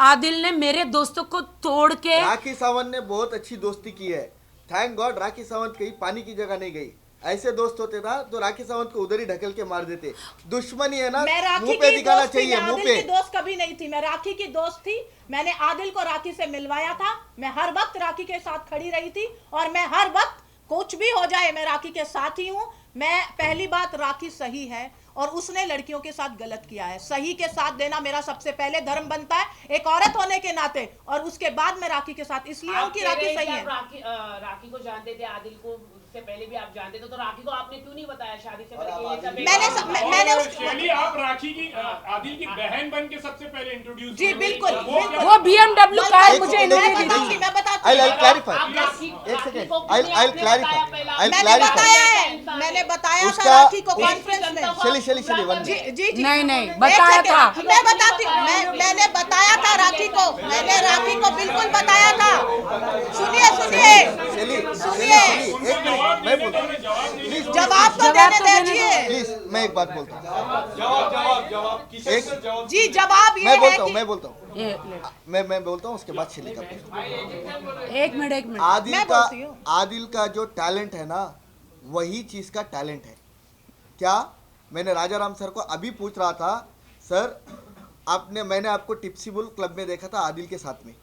[SPEAKER 1] आदिल ने मेरे दोस्तों को तोड़ के,
[SPEAKER 3] राखी सावंत ने बहुत अच्छी दोस्ती की है, थैंक गॉड। राखी सावंत कहीं पानी की जगह नहीं गई, ऐसे दोस्त होते ना तो राखी सावंत को उधर ही ढकेल के मार देते। दुश्मनी है ना,
[SPEAKER 2] मैं राखी
[SPEAKER 3] मुंह पे
[SPEAKER 2] की
[SPEAKER 3] दिखाना
[SPEAKER 2] दोस्त थी,
[SPEAKER 3] चाहिए,
[SPEAKER 2] मैं
[SPEAKER 3] मुंह
[SPEAKER 2] आदिल
[SPEAKER 3] पे।
[SPEAKER 2] की दोस्त कभी नहीं थी, मैं राखी की दोस्त थी। मैंने आदिल को राखी से मिलवाया था, मैं हर वक्त राखी के साथ खड़ी रही थी और मैं हर वक्त कुछ भी हो जाए मैं राखी के साथ ही हूँ। मैं पहली बात, राखी सही है और उसने लड़कियों के साथ गलत किया है। सही के साथ देना मेरा सबसे पहले धर्म बनता है एक औरत होने के नाते, और उसके बाद मैं राखी के साथ इसलिए हूँ
[SPEAKER 4] आप
[SPEAKER 2] कि
[SPEAKER 4] कह रहे
[SPEAKER 2] राखी
[SPEAKER 4] हैं
[SPEAKER 2] सही
[SPEAKER 4] कि
[SPEAKER 2] है।
[SPEAKER 4] आप राखी को जानते थे, आदिल को उससे पहले भी आप जानते थे, तो राखी को आपने क्यों नहीं बताया शादी से पहले कि ये सब
[SPEAKER 2] मैंने
[SPEAKER 6] और शैली, आप राखी की आदिल की बहन बन के सबसे पहले इंट्रोड्यूस
[SPEAKER 2] जी बिल्कुल,
[SPEAKER 1] वो BMW कार मुझे
[SPEAKER 3] एक
[SPEAKER 1] इन्होंने
[SPEAKER 3] सेकंड,
[SPEAKER 1] दी
[SPEAKER 2] बताऊंगी,
[SPEAKER 1] थी।
[SPEAKER 2] मैं बताती
[SPEAKER 3] I'll
[SPEAKER 2] हूँ।
[SPEAKER 3] clarify.
[SPEAKER 4] आप राखी
[SPEAKER 3] एक सेकंड,
[SPEAKER 4] को
[SPEAKER 3] I'll
[SPEAKER 4] किसने
[SPEAKER 3] clarify.
[SPEAKER 4] बताया पहला?
[SPEAKER 3] I'll
[SPEAKER 2] मैंने
[SPEAKER 3] clarify.
[SPEAKER 2] बताया है, मैंने बताया था
[SPEAKER 3] उसका-
[SPEAKER 2] राखी को कॉन्फ्रेंस में।
[SPEAKER 3] शैली वन
[SPEAKER 2] जी जी जी
[SPEAKER 1] नहीं, नहीं,
[SPEAKER 2] एक
[SPEAKER 1] बताया
[SPEAKER 2] सेकंड,
[SPEAKER 1] था।
[SPEAKER 2] मैं बताती हूँ, मैंने बताया था राखी को, मैंने राखी को बिल्कुल बताया था। सुनिए सुनिए सुनिए,
[SPEAKER 3] मैं बोलता हूँ,
[SPEAKER 2] जवाब तो देने दीजिए।
[SPEAKER 3] प्लीज मैं एक बात बोलता हूँ,
[SPEAKER 7] जवाब किशन
[SPEAKER 3] एक-
[SPEAKER 7] सर, जवाब
[SPEAKER 2] जी जवाब ये
[SPEAKER 3] मैं
[SPEAKER 2] है
[SPEAKER 3] बोलता हूँ,
[SPEAKER 2] कि
[SPEAKER 3] मैं बोलता हूँ, मैं बोलता हूँ, उसके बाद शैली का बोलता
[SPEAKER 1] एक मिनट
[SPEAKER 3] हूँ। आदिल
[SPEAKER 2] मैं
[SPEAKER 3] का
[SPEAKER 2] बोलती हूँ।
[SPEAKER 3] आदिल का जो टैलेंट है ना, वही चीज का टैलेंट है। क्या मैंने राजा राम सर को अभी पूछ रहा था, सर मैंने आपको टिप्सी बुल क्लब में देखा था आदिल के साथ में।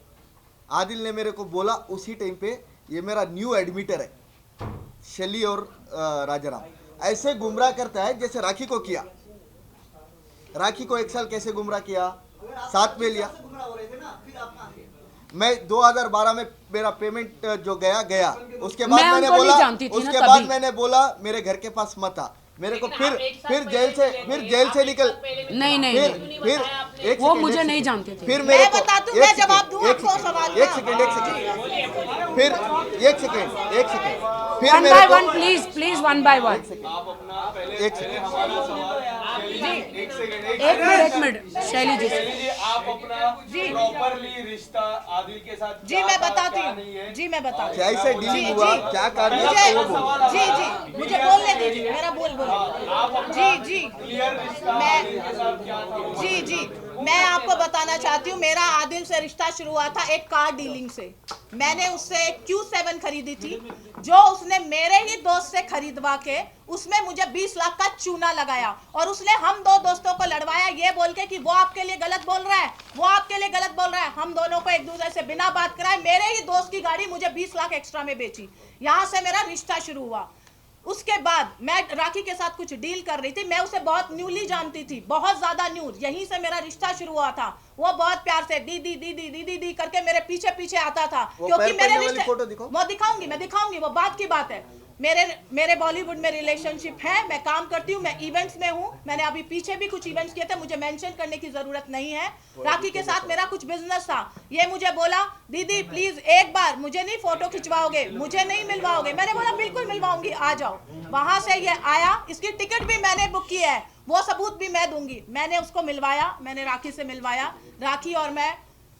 [SPEAKER 3] आदिल ने मेरे को बोला उसी टाइम पे, ये मेरा न्यू एडमिटर है शैली और राजाराम। ऐसे गुमराह करता है जैसे राखी को किया। राखी को एक साल कैसे गुमराह किया, साथ में लिया। मैं 2012 में मेरा पेमेंट जो गया उसके बाद
[SPEAKER 1] मैं
[SPEAKER 3] मैंने
[SPEAKER 1] उनको नहीं
[SPEAKER 3] बोला,
[SPEAKER 1] जानती थी ना
[SPEAKER 3] उसके
[SPEAKER 1] तभी।
[SPEAKER 3] बाद मैंने बोला मेरे घर के पास मत आ। मेरे को फिर जेल से निकल,
[SPEAKER 1] नहीं नहीं
[SPEAKER 3] फिर
[SPEAKER 1] नहीं।
[SPEAKER 3] फिर एक
[SPEAKER 1] वो
[SPEAKER 3] सेकंड,
[SPEAKER 1] मुझे
[SPEAKER 3] एक
[SPEAKER 1] नहीं
[SPEAKER 3] सेकंड।
[SPEAKER 1] जानते थे।
[SPEAKER 3] फिर
[SPEAKER 2] मैं
[SPEAKER 3] मेरे को
[SPEAKER 2] बताती हूँ,
[SPEAKER 3] एक
[SPEAKER 2] मैं
[SPEAKER 3] सेकंड,
[SPEAKER 2] जवाब दूँ
[SPEAKER 3] एक
[SPEAKER 2] आपको
[SPEAKER 3] सेकंड,
[SPEAKER 2] सवाल
[SPEAKER 3] एक
[SPEAKER 2] का।
[SPEAKER 3] सेकंड, एक सेकंड, फिर एक सेकंड, एक सेकंड, फिर
[SPEAKER 1] वन
[SPEAKER 3] मेरे
[SPEAKER 1] बाय
[SPEAKER 3] को
[SPEAKER 1] one please, please one by one.
[SPEAKER 7] आप अपना पहले
[SPEAKER 3] एक सेकंड।
[SPEAKER 7] हमारा सवाल एक सेकंड,
[SPEAKER 1] एक मिनट शैली जी।
[SPEAKER 7] शैली जी, आप अपना प्रॉपरली रिश्ता आदिल के साथ
[SPEAKER 2] जी
[SPEAKER 7] क्या
[SPEAKER 2] मैं
[SPEAKER 7] था,
[SPEAKER 2] बताती
[SPEAKER 7] क्या
[SPEAKER 2] हूँ,
[SPEAKER 7] नहीं है?
[SPEAKER 2] जी मैं बताती हूँ।
[SPEAKER 3] कैसे
[SPEAKER 2] जी,
[SPEAKER 3] डीलिंग हुआ,
[SPEAKER 2] जी।
[SPEAKER 3] क्या कार्य
[SPEAKER 2] मुझे
[SPEAKER 3] वो बोलो।
[SPEAKER 2] जी जी मुझे बोलने दीजिए, मेरा बोल जी जी
[SPEAKER 7] क्लियर रिश्ता
[SPEAKER 2] मैं
[SPEAKER 7] आदिल के साथ क्या था वो
[SPEAKER 2] जी जी मैं आपको बताना चाहती हूँ, मेरा आदिल से रिश्ता शुरू हुआ था एक कार डीलिंग से। मैंने उससे एक Q7 खरीदी थी, जो उसने मेरे ही दोस्त से खरीदवा के उसमें मुझे 20 लाख का चूना लगाया, और उसने हम दो दोस्तों को लड़वाया ये बोल के कि वो आपके लिए गलत बोल रहा है, वो आपके लिए गलत बोल रहा है। हम दोनों को एक दूसरे से बिना बात कराए मेरे ही दोस्त की गाड़ी मुझे 20 लाख एक्स्ट्रा में बेची। यहाँ से मेरा रिश्ता शुरू हुआ। उसके बाद मैं राखी के साथ कुछ डील कर रही थी, मैं उसे बहुत न्यूली जानती थी, बहुत ज्यादा न्यू। यहीं से मेरा रिश्ता शुरू हुआ था। वो बहुत प्यार से दीदी दीदी दीदी दी करके मेरे पीछे पीछे आता था, क्योंकि मेरे रिश्ते
[SPEAKER 3] फोटो दिखाओ।
[SPEAKER 2] वो दिखाऊंगी, मैं दिखाऊंगी, वो बात की बात है। मेरे बॉलीवुड में रिलेशनशिप है, मैं काम करती हूँ, मैं इवेंट्स में हूँ। मैंने अभी पीछे भी कुछ इवेंट्स किए थे, मुझे मेंशन करने की जरूरत नहीं है। राखी के साथ मेरा कुछ बिजनेस था। ये मुझे बोला दीदी प्लीज एक बार मुझे नहीं फोटो खिंचवाओगे, मुझे नहीं मिलवाओगे। मैंने बोला बिल्कुल मिलवाऊंगी, आ जाओ। वहां से ये आया, इसकी टिकट भी मैंने बुक की है, वो सबूत भी मैं दूंगी। मैंने उसको मिलवाया, मैंने राखी से मिलवाया। राखी और मैं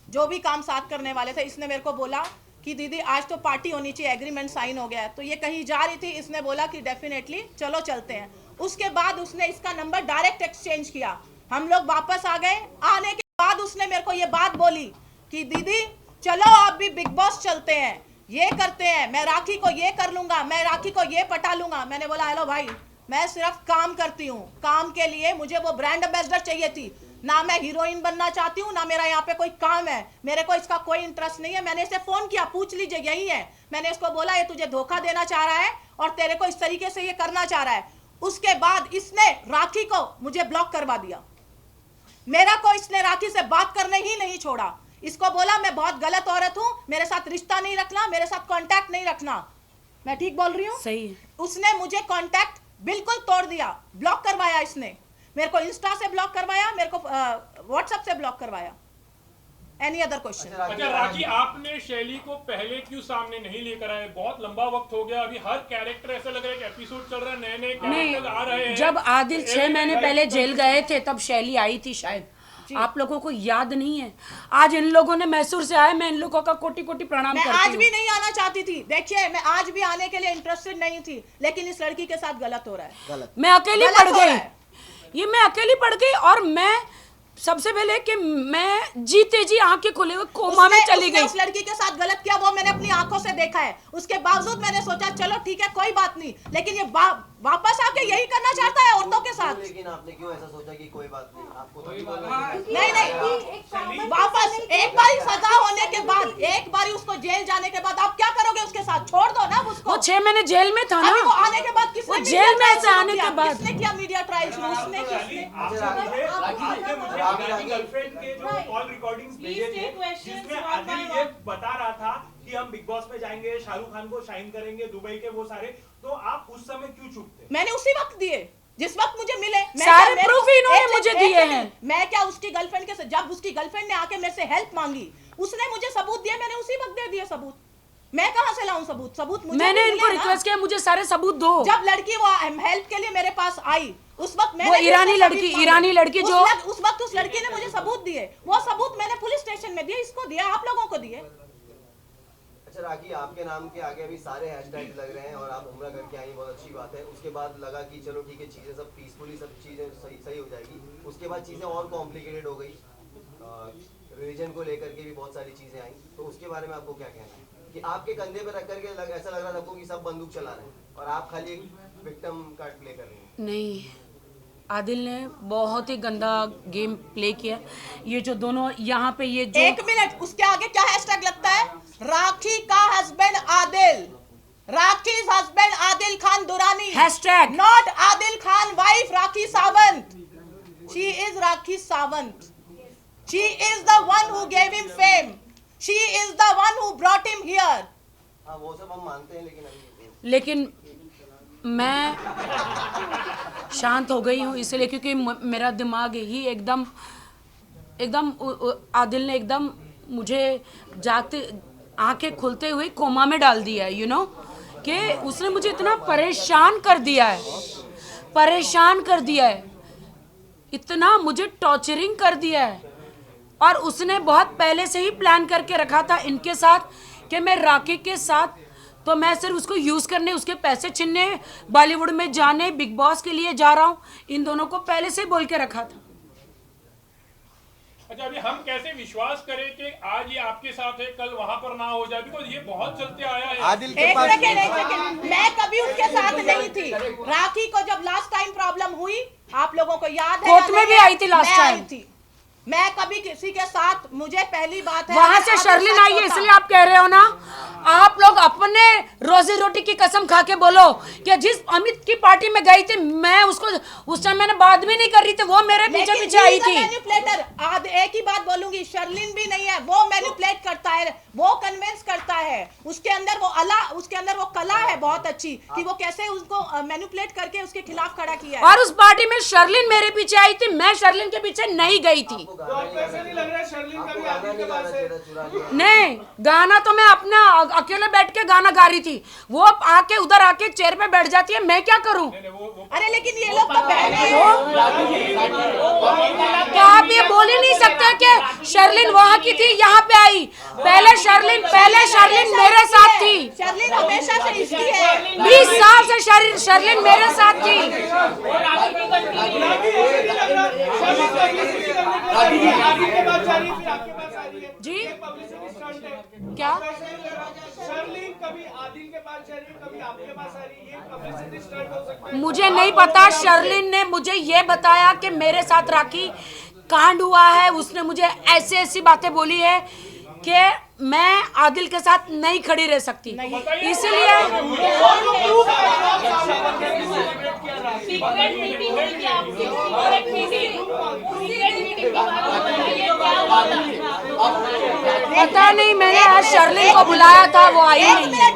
[SPEAKER 2] जो भी काम साथ करने वाले थे, इसने मेरे को बोला कि दीदी आज तो पार्टी होनी चाहिए, एग्रीमेंट साइन हो गया है। तो ये कहीं जा रही थी, इसने बोला कि डेफिनेटली चलो चलते हैं। उसके बाद उसने इसका नंबर डायरेक्ट एक्सचेंज किया, हम लोग वापस आ गए। आने के बाद उसने मेरे को ये बात बोली कि दीदी चलो आप भी बिग बॉस चलते हैं, ये करते हैं, मैं राखी को ये कर लूंगा, मैं राखी को ये पटा लूंगा। मैंने बोला हेलो भाई, मैं सिर्फ काम करती हूँ, काम के लिए मुझे वो ब्रांड एम्बेसडर चाहिए थी, ना मैं हीरोइन बनना चाहती हूँ, ना मेरा यहाँ पे कोई काम है, मेरे को इसका कोई इंटरेस्ट नहीं है। मैंने इसे फोन किया, पूछ लीजिए, यही है। मैंने इसको बोला ये तुझे धोखा देना चाह रहा है और तेरे को इस तरीके से ये करना चाह रहा है। उसके बाद इसने राखी को मुझे ब्लॉक करवा दिया, मेरा को इसने राखी से बात करने ही नहीं छोड़ा। इसको बोला मैं बहुत गलत औरत हूँ, मेरे साथ रिश्ता नहीं रखना, मेरे साथ कांटेक्ट नहीं रखना। मैं ठीक बोल रही हूँ?
[SPEAKER 1] सही है।
[SPEAKER 2] उसने मुझे कांटेक्ट बिल्कुल तोड़ दिया, ब्लॉक करवाया इसने। मेरे को इंस्टा से ब्लॉक करवाया, मेरे को व्हाट्सएप से ब्लॉक करवाया। Any other question?
[SPEAKER 6] अच्छा राखी, आपने शैली को पहले क्यों सामने नहीं लेकर आए? बहुत लंबा वक्त हो गया, अभी हर कैरेक्टर ऐसा लग रहा है कि एपिसोड चल रहा है, नए नए कैरेक्टर आ रहे हैं।
[SPEAKER 1] जब आदिल 6 महीने पहले जेल गए थे तब शैली आई थी शायद, आप लोगों को याद नहीं है? आज इन लोगों ने मैसूर से आए, मैं इन लोगों का कोटि कोटि प्रणाम करती हूँ।
[SPEAKER 2] मैं आज भी नहीं आना चाहती थी, देखिए मैं आज भी आने के लिए इंटरेस्टेड नहीं थी, लेकिन इस लड़की के साथ गलत हो रहा है।
[SPEAKER 3] गलत।
[SPEAKER 1] मैं अकेली
[SPEAKER 2] गलत
[SPEAKER 1] पड़
[SPEAKER 2] हो रहा
[SPEAKER 1] गई,
[SPEAKER 2] है।
[SPEAKER 1] ये मैं अकेली पड़ गई। और मैं सबसे पहले कि मैं जीते जी आंखें खुले हुए कोमा में चली
[SPEAKER 2] उसने
[SPEAKER 1] गई।
[SPEAKER 2] उस लड़की के साथ गलत किया, वो मैंने अपनी आंखों से देखा है। उसके बावजूद मैंने सोचा चलो ठीक है कोई बात नहीं, लेकिन ये वापस आके यही करना चाहता है औरतों के साथ।
[SPEAKER 8] लेकिन आपने क्यों ऐसा सोचा कि कोई बात नहीं, आपको तो
[SPEAKER 2] नहीं वापस एक बार सजा होने के बाद, एक बार उसको जेल जाने के बाद आप क्या करोगे उसके साथ? छोड़ दो ना उसको।
[SPEAKER 1] वो 6 महीने जेल में था ना।
[SPEAKER 2] अभी वो आने के बाद किसने
[SPEAKER 1] वो जेल में से आने के बाद
[SPEAKER 2] किसने किया मीडिया ट्रायल शुरू? उसने
[SPEAKER 7] गर्लफ्रेंड के जो कॉल रिकॉर्डिंग्स भेजे थे जिसमें आदिल ये बता रहा था कि हम बिग बॉस में जाएंगे, शाहरुख खान को शाइन करेंगे, दुबई के वो सारे, तो आप उस समय क्यों चुप थे?
[SPEAKER 2] मैंने उसी वक्त दिए जिस वक्त मुझे मिले।
[SPEAKER 1] सारे प्रूफ इन्होंने मुझे दिए हैं।
[SPEAKER 2] मैं क्या उसकी गर्लफ्रेंड के जब उसकी गर्लफ्रेंड ने आके मेरे से हेल्प मांगी, उसने मुझे सबूत दिए, मैंने उसी वक्त दे दिए सबूत। मैं कहां से लाऊं सबूत? सबूत मुझे
[SPEAKER 1] मैंने
[SPEAKER 2] भी
[SPEAKER 1] इनको
[SPEAKER 2] मिले ना।
[SPEAKER 1] रिक्वेस्ट किया मुझे सारे सबूत दो।
[SPEAKER 2] जब लड़की वो हेल्प के लिए मेरे पास आई उस वक्त मैंने
[SPEAKER 1] वो ईरानी लड़की जो
[SPEAKER 2] उस वक्त उस लड़की ने मुझे सबूत दिए, वो सबूत मैंने पुलिस स्टेशन में दिए, इसको दिया, आप लोगों को दिए।
[SPEAKER 8] अच्छा राखी, आपके नाम के आगे अभी सारे हैशटैग लग रहे हैं और आप उम्रा करके आई, बहुत अच्छी बात है। उसके बाद लगा कि चलो ठीक है चीजें सब पीसफुली, सब चीजें सही हो जाएगी। उसके बाद चीजें और कॉम्प्लिकेटेड हो गई, रिलीजन को लेकर के भी बहुत सारी चीजें आई, तो उसके बारे में आपको क्या कहना है कि आपके कंधे पे रख करके ऐसा लग रहा था आपको कि सब बंदूक चला रहे हैं और आप खाली एक विक्टिम कार्ड प्ले कर रहे हैं?
[SPEAKER 1] नहीं, आदिल ने बहुत ही गंदा गेम प्ले किया। ये जो दोनों यहाँ पे ये जो
[SPEAKER 2] एक मिनट, उसके आगे क्या हैशटैग लगता है? राखी का husband Adil, Rakhi's husband Adil Khan Durrani,
[SPEAKER 1] hashtag
[SPEAKER 2] not Adil Khan wife Rakhi Sawant. She is Rakhi Sawant. She is the one who gave him fame. She is the one who brought him here.
[SPEAKER 8] हाँ वो सब हम मानते हैं,
[SPEAKER 1] लेकिन मैं शांत हो गई हूँ इसलिए क्योंकि मेरा दिमाग ही एकदम आदिल ने एकदम मुझे जागते आंखें खुलते हुए कोमा में डाल दिया है। यू नो कि उसने मुझे इतना परेशान कर दिया है, इतना मुझे टॉर्चरिंग कर दिया है। और उसने बहुत पहले से ही प्लान करके रखा था इनके साथ कि मैं राखी के साथ, तो मैं सिर्फ उसको यूज़ करने, उसके पैसे छीनने, बॉलीवुड में जाने, बिग बॉस के लिए जा रहा हूँ, इन दोनों को पहले से बोल के रखा था।
[SPEAKER 6] अच्छा, अभी हम कैसे विश्वास करें कि आज ये आपके साथ है, कल वहां पर ना हो जाए? बिकॉज ये बहुत चलते आया है।
[SPEAKER 3] आदिल के
[SPEAKER 2] एक
[SPEAKER 3] पास
[SPEAKER 2] सेकंड, मैं कभी उसके साथ नहीं थी। राखी को जब लास्ट टाइम प्रॉब्लम हुई, आप लोगों को याद है?
[SPEAKER 1] कोर्ट में भी आई थी लास्ट टाइम।
[SPEAKER 2] मैं कभी किसी के साथ, मुझे पहली बात है
[SPEAKER 1] वहां से शर्लिन आई है इसलिए आप कह रहे हो ना। आप लोग अपने रोजी रोटी की कसम खा के बोलो कि जिस अमित की पार्टी में गई थी, मैं उसको उस टाइम मैंने बात भी नहीं कर रही थी, वो मेरे पीछे पीछे आई थी।
[SPEAKER 2] मैनिपुलेटर, आज एक ही बात बोलूंगी, शर्लिन भी नहीं है, वो मैनिपुलेट करता है, वो कन्विंस करता है। उसके अंदर वो कला है बहुत अच्छी कि वो कैसे उसको मैनिपुलेट करके उसके खिलाफ खड़ा किया है।
[SPEAKER 1] और उस पार्टी में शर्लिन मेरे पीछे आई थी, मैं शर्लिन के पीछे नहीं गई थी।
[SPEAKER 7] तो आपको ऐसा नहीं लग रहा है शर्लिन का भी आदिल के पास है?
[SPEAKER 1] नहीं, गाना तो मैं अपना अकेले बैठ के गाना गा रही थी, वो आके उधर आके चेयर पे बैठ जाती है, मैं क्या करूं?
[SPEAKER 2] अरे लेकिन ये लोग तो बहने
[SPEAKER 1] क्या आप ये बोल ही नहीं सकते कि शर्लिन वहां की थी, यहाँ पे आई? पहले शर्लिन मेरे साथ थी,
[SPEAKER 2] शर्लिन हमेशा से इसकी है,
[SPEAKER 1] 20 साल से शर्लिन मेरे साथ थी।
[SPEAKER 7] आपके पास जा रही है, फिर आपके पास आ रही है
[SPEAKER 1] जी
[SPEAKER 7] पब्लिसिटी स्टंट है
[SPEAKER 1] क्या?
[SPEAKER 7] शर्लिन कभी आदिल के पास जा रही है, कभी आपके पास आ रही है, ये पब्लिसिटी स्टंट हो सकता है?
[SPEAKER 1] मुझे नहीं पता। शर्लिन ने मुझे ये बताया कि मेरे साथ राखी कांड हुआ है, उसने मुझे ऐसी बातें बोली है कि मैं आदिल के साथ नहीं खड़ी रह सकती, इसलिए
[SPEAKER 5] सीक्रेट मीटिंग हुई थी आपकी, सीक्रेट मीटिंग के बारे में बताइए क्या हुआ था?
[SPEAKER 1] पता नहीं, मैंने आज शर्लिन को बुलाया था, वो आई नहीं है।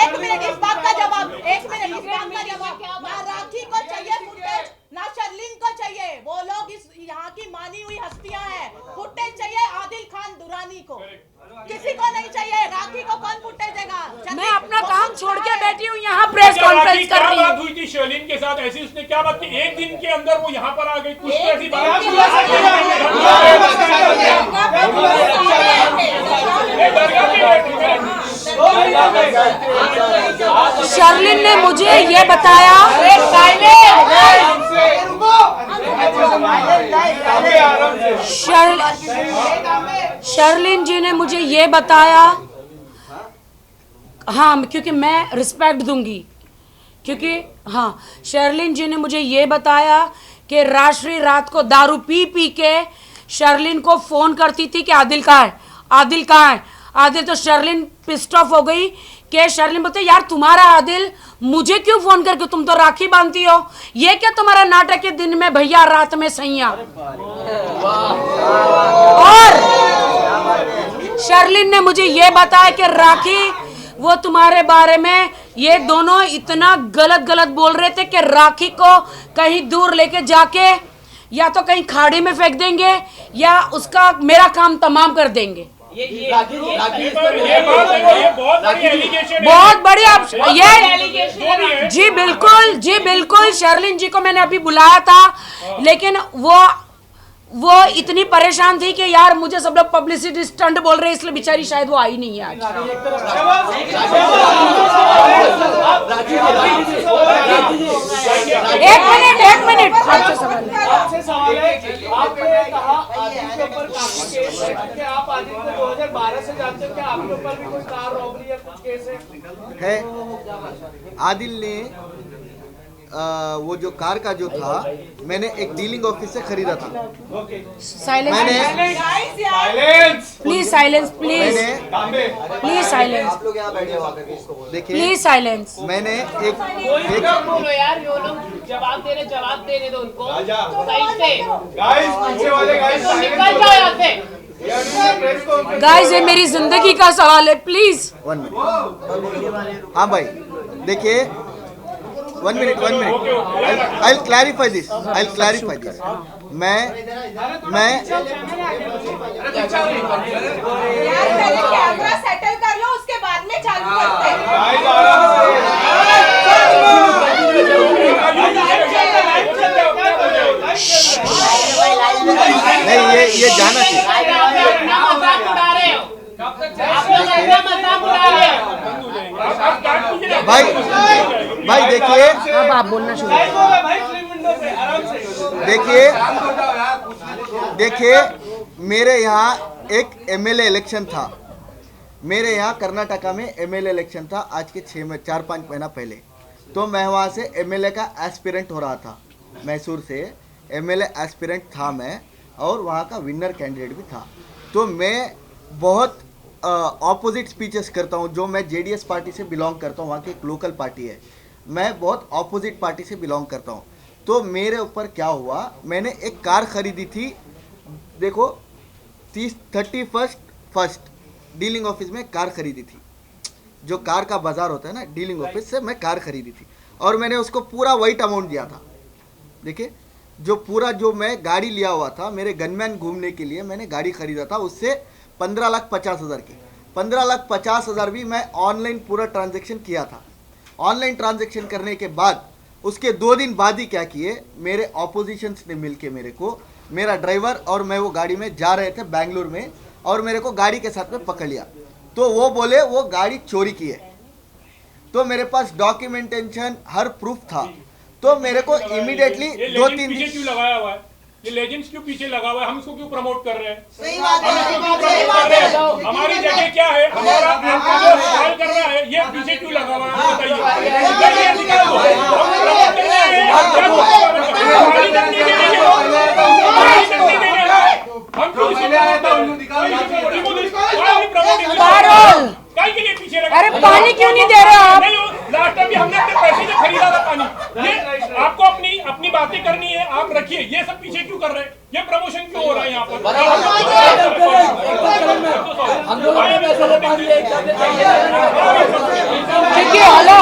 [SPEAKER 2] एक मिनट इस बात का जवाब, ना राखी को चाहिए फुटेज, ना शर्लिन को चाहिए। वो लोग इस यहाँ की मानी हुई हस्तियां हैं, फुटेज चाहिए आदिल खान दुरानी को, किसी को नहीं चाहिए। राखी को कौन फुटेज देगा?
[SPEAKER 1] मैं अपना काम छोड़ के बैठी हूँ, यहाँ प्रेस कॉन्फ्रेंस कर रही
[SPEAKER 6] क्या बात
[SPEAKER 1] हूँ।
[SPEAKER 6] हुई थी शर्लिन के साथ? ऐसी उसने क्या बात की? एक दिन के अंदर वो यहाँ पर आ गई, कुछ तो ऐसी बात
[SPEAKER 1] शर्लिन ने मुझे ये बताया, शर्लिन जी ने मुझे ये बताया, हाँ क्योंकि मैं रिस्पेक्ट दूंगी, क्योंकि हाँ शर्लिन जी ने मुझे ये बताया कि राष्ट्रीय रात को दारू पी पी के शर्लिन को फ़ोन करती थी कि आदिल कहाँ है, आदिल कहाँ है, आदिल। तो शर्लिन पिस्ट ऑफ हो गई कि शर्लिन बोलते यार तुम्हारा आदिल मुझे क्यों फ़ोन करके, तुम तो राखी बांधती हो, ये क्या तुम्हारा नाटक है दिन में भैया रात में सैया। और शर्लिन ने मुझे ये बताया कि राखी वो तुम्हारे बारे में ये दोनों इतना गलत गलत बोल रहे थे कि राखी को कहीं दूर लेके जाके या तो कहीं खाड़ी में फेंक देंगे या उसका मेरा काम तमाम कर देंगे।
[SPEAKER 4] ये
[SPEAKER 6] बहुत बड़ी एलिगेशन है।
[SPEAKER 1] बहुत बड़ी आप ये जी बिल्कुल शर्लिन जी को मैंने अभी बुलाया था, लेकिन वो इतनी परेशान थी कि यार मुझे सब लोग पब्लिसिटी स्टंट बोल रहे हैं, इसलिए बेचारी शायद वो आई नहीं है आज। एक मिनट आपसे सवाल है।
[SPEAKER 7] आपने कहा आदिल के ऊपर काफी केस है, क्या आप आदिल को 2012 से जानते हो? क्या आपके ऊपर भी कोई कार रॉबरी या कुछ केस है?
[SPEAKER 3] आदिल ने वो जो कार का जो था मैंने एक डीलिंग ऑफिस से खरीदा था।
[SPEAKER 1] Silence please, silence please, please silence.
[SPEAKER 8] आप लोग यहाँ बैठे हो आकर के इसको बोलो।
[SPEAKER 3] देखिए
[SPEAKER 1] प्लीज साइलेंस।
[SPEAKER 3] मैंने एक
[SPEAKER 4] बोलो यार, ये लोग जवाब देने दो उनको सही से। तो निकल जाओ यहाँ से।
[SPEAKER 1] गाइस ये मेरी जिंदगी का सवाल है, प्लीज
[SPEAKER 3] 1 मिनट। हाँ भाई देखिए 1 minute I will clarify this. मैं
[SPEAKER 5] कैमरा सेटल कर लो, उसके बाद में चालू करते हैं।
[SPEAKER 3] नहीं ये जाना चाहिए।
[SPEAKER 4] मजाक उड़ा रहे हो आप लोग, मजाक उड़ा रहे हो।
[SPEAKER 3] भाई देखिए,
[SPEAKER 1] अब आप बोलना शुरू।
[SPEAKER 3] देखिए मेरे यहाँ एक एमएलए इलेक्शन था। मेरे यहाँ कर्नाटका में एमएलए इलेक्शन था आज के 4-5 महीना पहले। तो मैं वहाँ से एमएलए का एस्पिरेंट हो रहा था, मैसूर से एमएलए एस्पिरेंट था मैं, और वहाँ का विनर कैंडिडेट भी था। तो मैं बहुत ऑपोजिट स्पीचेस करता हूँ। जो मैं जेडीएस पार्टी से बिलोंग करता हूँ, वहाँ की एक लोकल पार्टी है, मैं बहुत ऑपोजिट पार्टी से बिलोंग करता हूँ। तो मेरे ऊपर क्या हुआ, मैंने एक कार खरीदी थी। देखो 31st डीलिंग ऑफिस में कार खरीदी थी। जो कार का बाजार होता है ना, डीलिंग ऑफिस से मैं कार खरीदी थी और मैंने उसको पूरा वाइट अमाउंट दिया था। देखिए जो मैं गाड़ी लिया हुआ था, मेरे गनमैन घूमने के लिए मैंने गाड़ी खरीदा था, उससे 15,50,000 की 15,50,000 भी मैं ऑनलाइन पूरा ट्रांजैक्शन किया था। ऑनलाइन ट्रांजैक्शन करने के बाद उसके 2 दिन बाद ही क्या किए, मेरे ऑपोजिशंस ने मिलके मेरे को, मेरा ड्राइवर और मैं वो गाड़ी में जा रहे थे बेंगलोर में, और मेरे को गाड़ी के साथ में पकड़ लिया। तो वो बोले वो गाड़ी चोरी की है। तो मेरे पास डॉक्यूमेंटेशन हर प्रूफ था। तो मेरे को इमीडिएटली 2-3 दिन
[SPEAKER 6] क्यों लगाया हुआ है, ये लेजेंड्स क्यों पीछे लगा हुआ है, हम इसको क्यों प्रमोट कर रहे हैं?
[SPEAKER 5] सही बात है।
[SPEAKER 6] हमारी जगह क्या है, हमारा सवाल कर रहा है, ये पीछे क्यों लगा हुआ है
[SPEAKER 1] पारुल,
[SPEAKER 6] बताइए। पीछे
[SPEAKER 1] अरे पानी क्यों नहीं दे रहे हो आप?
[SPEAKER 6] लास्ट टाइम भी हमने अपने पैसे से खरीदा था पानी। ये आपको अपनी बातें करनी है, आप रखिए। ये सब पीछे क्यों कर रहे हैं, ये प्रमोशन क्यों हो रहा है यहाँ पर?
[SPEAKER 1] क्योंकि हेलो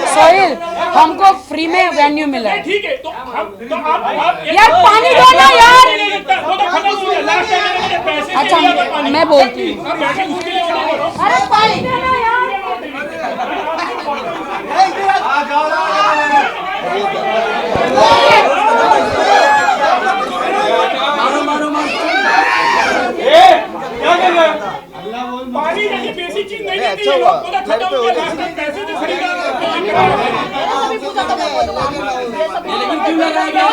[SPEAKER 1] सोहेल हमको फ्री में वेन्यू मिला है।
[SPEAKER 6] ठीक है, तो आप
[SPEAKER 1] यार पानी दो ना यार।
[SPEAKER 6] वो तो खत्म हो गया, लास्ट टाइम मैंने पैसे
[SPEAKER 1] अच्छा
[SPEAKER 6] दिया था पानी।
[SPEAKER 1] मैं बोलती हूँ,
[SPEAKER 6] उसके लिए वो करो।
[SPEAKER 1] अरे पानी देना यार।
[SPEAKER 6] पानी जैसी बेसिक चीज नहीं देती
[SPEAKER 3] अच्छा
[SPEAKER 6] है,
[SPEAKER 3] हुआ,
[SPEAKER 6] वो तो खत्म हो गया,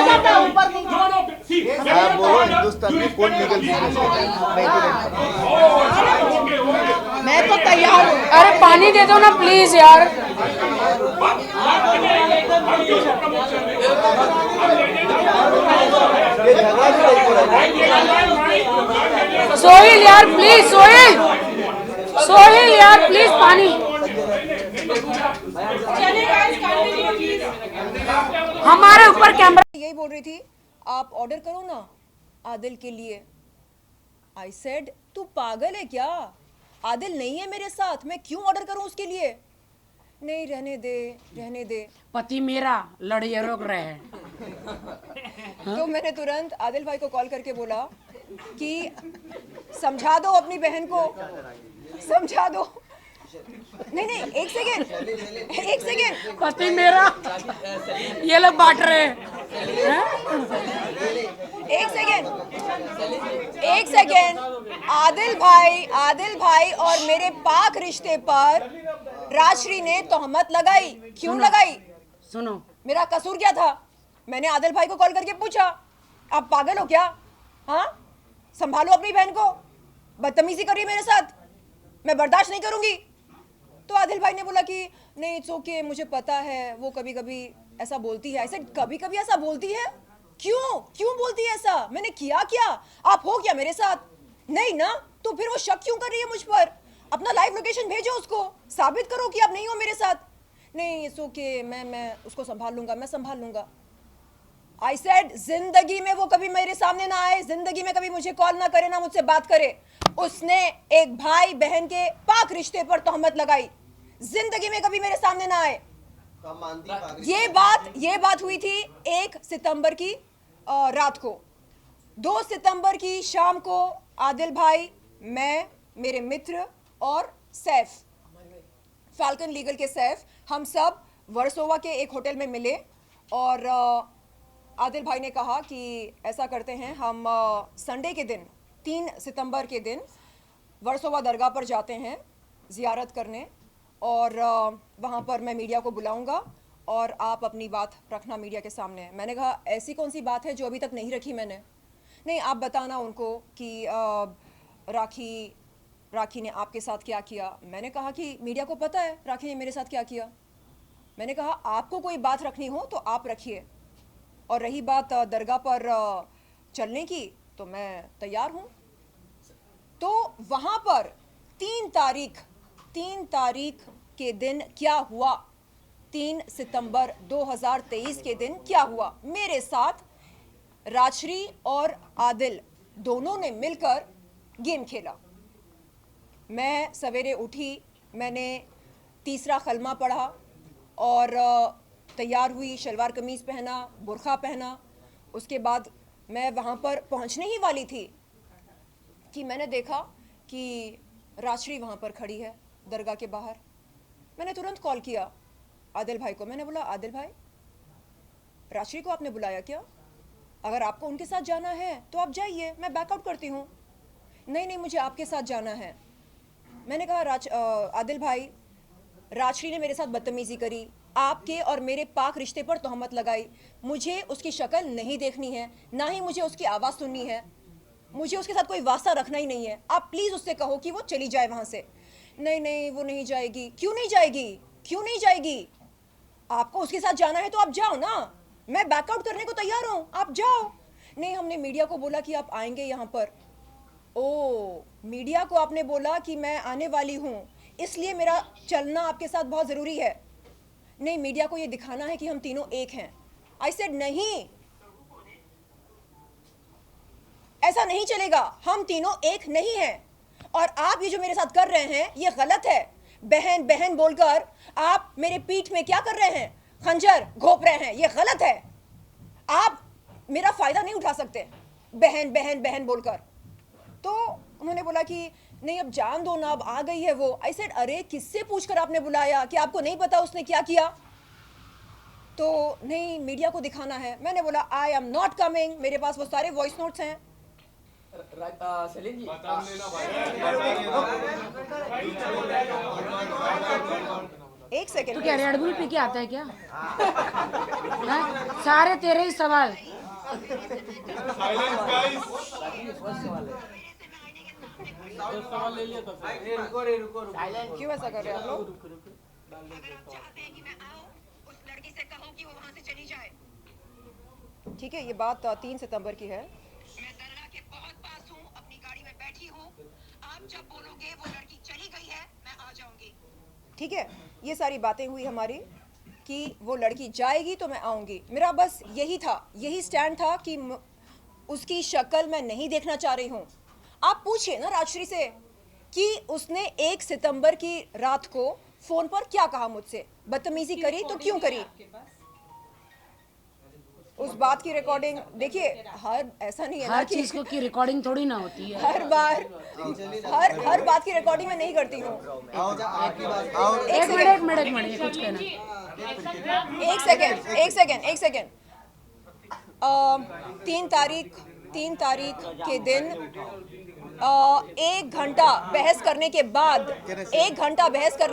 [SPEAKER 3] आप बोलो हिंदुस्तान में कौन लीगल बिजनेस होता है,
[SPEAKER 2] मैं तो तैयार हूँ।
[SPEAKER 1] अरे पानी दे दो ना प्लीज यार।
[SPEAKER 3] ये झगड़ा भी नहीं हो रहा है।
[SPEAKER 1] सोहिल यार प्लीज, सोहिल यार प्लीज पानी। हमारे ऊपर कैमरा।
[SPEAKER 9] यही बोल रही थी आप ऑर्डर करो ना आदिल के लिए। आई सेड तू पागल है क्या, आदिल नहीं है मेरे साथ, मैं क्यों ऑर्डर करूं उसके लिए। नहीं रहने दे।
[SPEAKER 1] पति मेरा लड़िए रोक रहे हैं।
[SPEAKER 9] तो मैंने तुरंत आदिल भाई को कॉल करके बोला कि समझा दो अपनी बहन को, समझा दो। नहीं एक सेकेंड।
[SPEAKER 1] पति मेरा, ये लोग बांट रहे हैं।
[SPEAKER 9] एक सेकेंड। आदिल भाई और मेरे पाक रिश्ते पर राजश्री ने तोहमत लगाई। क्यों लगाई?
[SPEAKER 1] सुनो,
[SPEAKER 9] मेरा कसूर क्या था? मैंने आदिल भाई को कॉल करके पूछा आप पागल हो क्या? हाँ, संभालो अपनी बहन को, बदतमीजी कर रही है मेरे साथ, मैं बर्दाश्त नहीं करूंगी। तो आदिल भाई ने बोला कि नहीं इट्स ओके, मुझे पता है वो कभी कभी ऐसा बोलती है। ऐसे कभी कभी ऐसा बोलती है? क्यों बोलती है ऐसा? मैंने किया क्या? आप हो क्या मेरे साथ? नहीं ना, तो फिर वो शक क्यों कर रही है मुझ पर? अपना लाइव लोकेशन भेजो उसको, साबित करो कि आप नहीं हो मेरे साथ। नहीं इट्स ओके, मैं उसको संभाल लूंगा। आई सेड जिंदगी में वो कभी मेरे सामने ना आए, जिंदगी में कभी मुझे कॉल ना करे, ना मुझसे बात करे। उसने एक भाई बहन के पाक रिश्ते पर तोहमत लगाई, जिंदगी में कभी मेरे सामने ना आए। ये बात हुई थी 1 सितंबर की रात को। 2 सितंबर की शाम को आदिल भाई, मैं, मेरे मित्र और सैफ, फाल्कन लीगल के सैफ, हम सब वर्सोवा के एक होटल में मिले और आदिल भाई ने कहा कि ऐसा करते हैं हम संडे के दिन 3 सितंबर के दिन वर्सोवा दरगाह पर जाते हैं ज़ियारत करने और वहाँ पर मैं मीडिया को बुलाऊंगा और आप अपनी बात रखना मीडिया के सामने। मैंने कहा ऐसी कौन सी बात है जो अभी तक नहीं रखी मैंने? नहीं आप बताना उनको कि राखी ने आपके साथ क्या किया। मैंने कहा कि मीडिया को पता है राखी ने मेरे साथ क्या किया। मैंने कहा आपको कोई बात रखनी हो तो आप रखिए, और रही बात दरगाह पर चलने की तो मैं तैयार हूँ। तो वहाँ पर 3 तारीख के दिन क्या हुआ, 3 सितंबर 2023 के दिन क्या हुआ, मेरे साथ राजश्री और आदिल दोनों ने मिलकर गेम खेला। मैं सवेरे उठी, मैंने तीसरा कलमा पढ़ा और तैयार हुई, शलवार कमीज़ पहना, बुर्खा पहना। उसके बाद मैं वहाँ पर पहुँचने ही वाली थी कि मैंने देखा कि राजश्री वहाँ पर खड़ी है दरगाह के बाहर। मैंने तुरंत कॉल किया आदिल भाई को। मैंने बोला आदिल भाई, राजश्री को आपने बुलाया क्या? अगर आपको उनके साथ जाना है तो आप जाइए, मैं बैकआउट करती हूँ। नहीं मुझे आपके साथ जाना है। मैंने कहा आदिल भाई, राजश्री ने मेरे साथ बदतमीज़ी करी, आपके और मेरे पाक रिश्ते पर तोहमत लगाई। मुझे उसकी शक्ल नहीं देखनी है, ना ही मुझे उसकी आवाज़ सुननी है, मुझे उसके साथ कोई वास्ता रखना ही नहीं है। आप प्लीज़ उससे कहो कि वो चली जाए वहाँ से। नहीं वो नहीं जाएगी। क्यों नहीं जाएगी? आपको उसके साथ जाना है तो आप जाओ ना, मैं बैकआउट करने को तैयार हूँ, आप जाओ। नहीं हमने मीडिया को बोला कि आप आएंगे यहाँ पर। ओ, मीडिया को आपने बोला कि मैं आने वाली हूँ, इसलिए मेरा चलना आपके साथ बहुत ज़रूरी है। नहीं मीडिया को ये दिखाना है कि हम तीनों एक हैं। आई सेड नहीं, ऐसा नहीं चलेगा, हम तीनों एक नहीं हैं और आप ये जो मेरे साथ कर रहे हैं ये गलत है। बहन बोलकर आप मेरे पीठ में क्या कर रहे हैं? खंजर घोंप रहे हैं, ये गलत है। आप मेरा फायदा नहीं उठा सकते बहन बोलकर। तो उन्होंने बोला कि नहीं अब जान दो ना, अब आ गई है वो। आई सेड अरे किससे पूछकर आपने बुलाया कि आपको नहीं पता उसने क्या किया? तो नहीं मीडिया को दिखाना है। मैंने बोला आई एम नॉट कमिंग, मेरे पास वो सारे वॉइस नोट्स हैं।
[SPEAKER 10] सलीम जी
[SPEAKER 9] एक सेकेंड,
[SPEAKER 1] क्या रेड बुल पी के आता है क्या? हाँ? सारे तेरे ही सवाल।
[SPEAKER 9] क्यों ऐसा कर रहे हैं आप लोग? ठीक है, ये बात 3 सितंबर की है।
[SPEAKER 11] मैं दरगाह के बहुत पास हूँ, अपनी गाड़ी में बैठी हूँ। आप जब बोलोगे वो लड़की चली गई है, मैं आ जाऊंगी।
[SPEAKER 9] ठीक है, ये सारी बातें हुई हमारी कि वो लड़की जाएगी तो मैं आऊंगी। मेरा बस यही था, यही स्टैंड था कि उसकी शक्ल मैं नहीं देखना चाह रही हूँ। आप पूछिए ना राजश्री से कि उसने 1 सितंबर की रात को फोन पर क्या कहा मुझसे, बदतमीजी करी तो क्यों करी। उस बात की रिकॉर्डिंग देखिए, हर ऐसा नहीं है ना
[SPEAKER 1] हर
[SPEAKER 9] कि
[SPEAKER 1] चीज को की रिकॉर्डिंग थोड़ी ना होती है।
[SPEAKER 9] हर बार हर बात की रिकॉर्डिंग मैं नहीं करती हूँ।
[SPEAKER 1] एक मिनट ये कुछ कहना।
[SPEAKER 9] एक सेकेंड 3 तारीख के दिन 1 घंटा बहस करने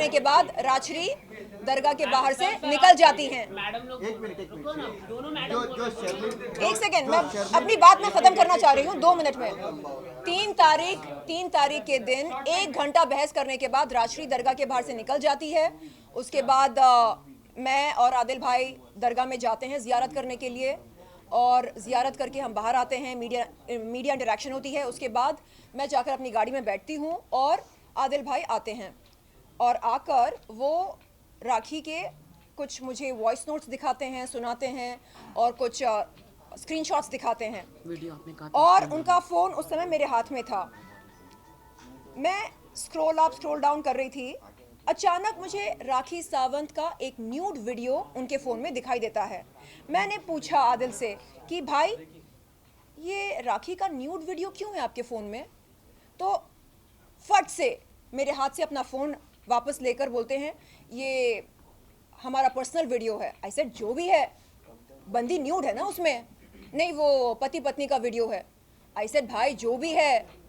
[SPEAKER 9] के बाद राजश्री दरगाह के बाहर से निकल जाती हैं। एक सेकेंड, मैं अपनी बात में खत्म करना चाह रही हूँ 2 मिनट में। 3 तारीख के दिन 1 घंटा बहस करने के बाद राजश्री दरगाह के बाहर से निकल जाती है। उसके बाद मैं और आदिल भाई दरगाह में जाते हैं ज़ियारत करने के लिए, और ज़ियारत करके हम बाहर आते हैं, मीडिया इंटरेक्शन होती है। उसके बाद मैं जाकर अपनी गाड़ी में बैठती हूँ और आदिल भाई आते हैं, और आकर वो राखी के कुछ मुझे वॉइस नोट्स दिखाते हैं, सुनाते हैं, और कुछ स्क्रीनशॉट्स दिखाते हैं। और उनका फ़ोन उस समय मेरे हाथ में था। मैं स्क्रॉल अप स्क्रॉल डाउन कर रही थी, अचानक मुझे राखी सावंत का एक न्यूड वीडियो उनके फ़ोन में दिखाई देता है। मैंने पूछा आदिल से कि भाई ये राखी का न्यूड वीडियो क्यों है आपके फ़ोन में। तो फट से मेरे हाथ से अपना फ़ोन वापस लेकर बोलते हैं ये हमारा पर्सनल वीडियो है। आई सेड जो भी है, बंदी न्यूड है ना उसमें, नहीं वो पति पत्नी का वीडियो है। आई सेड भाई जो भी है,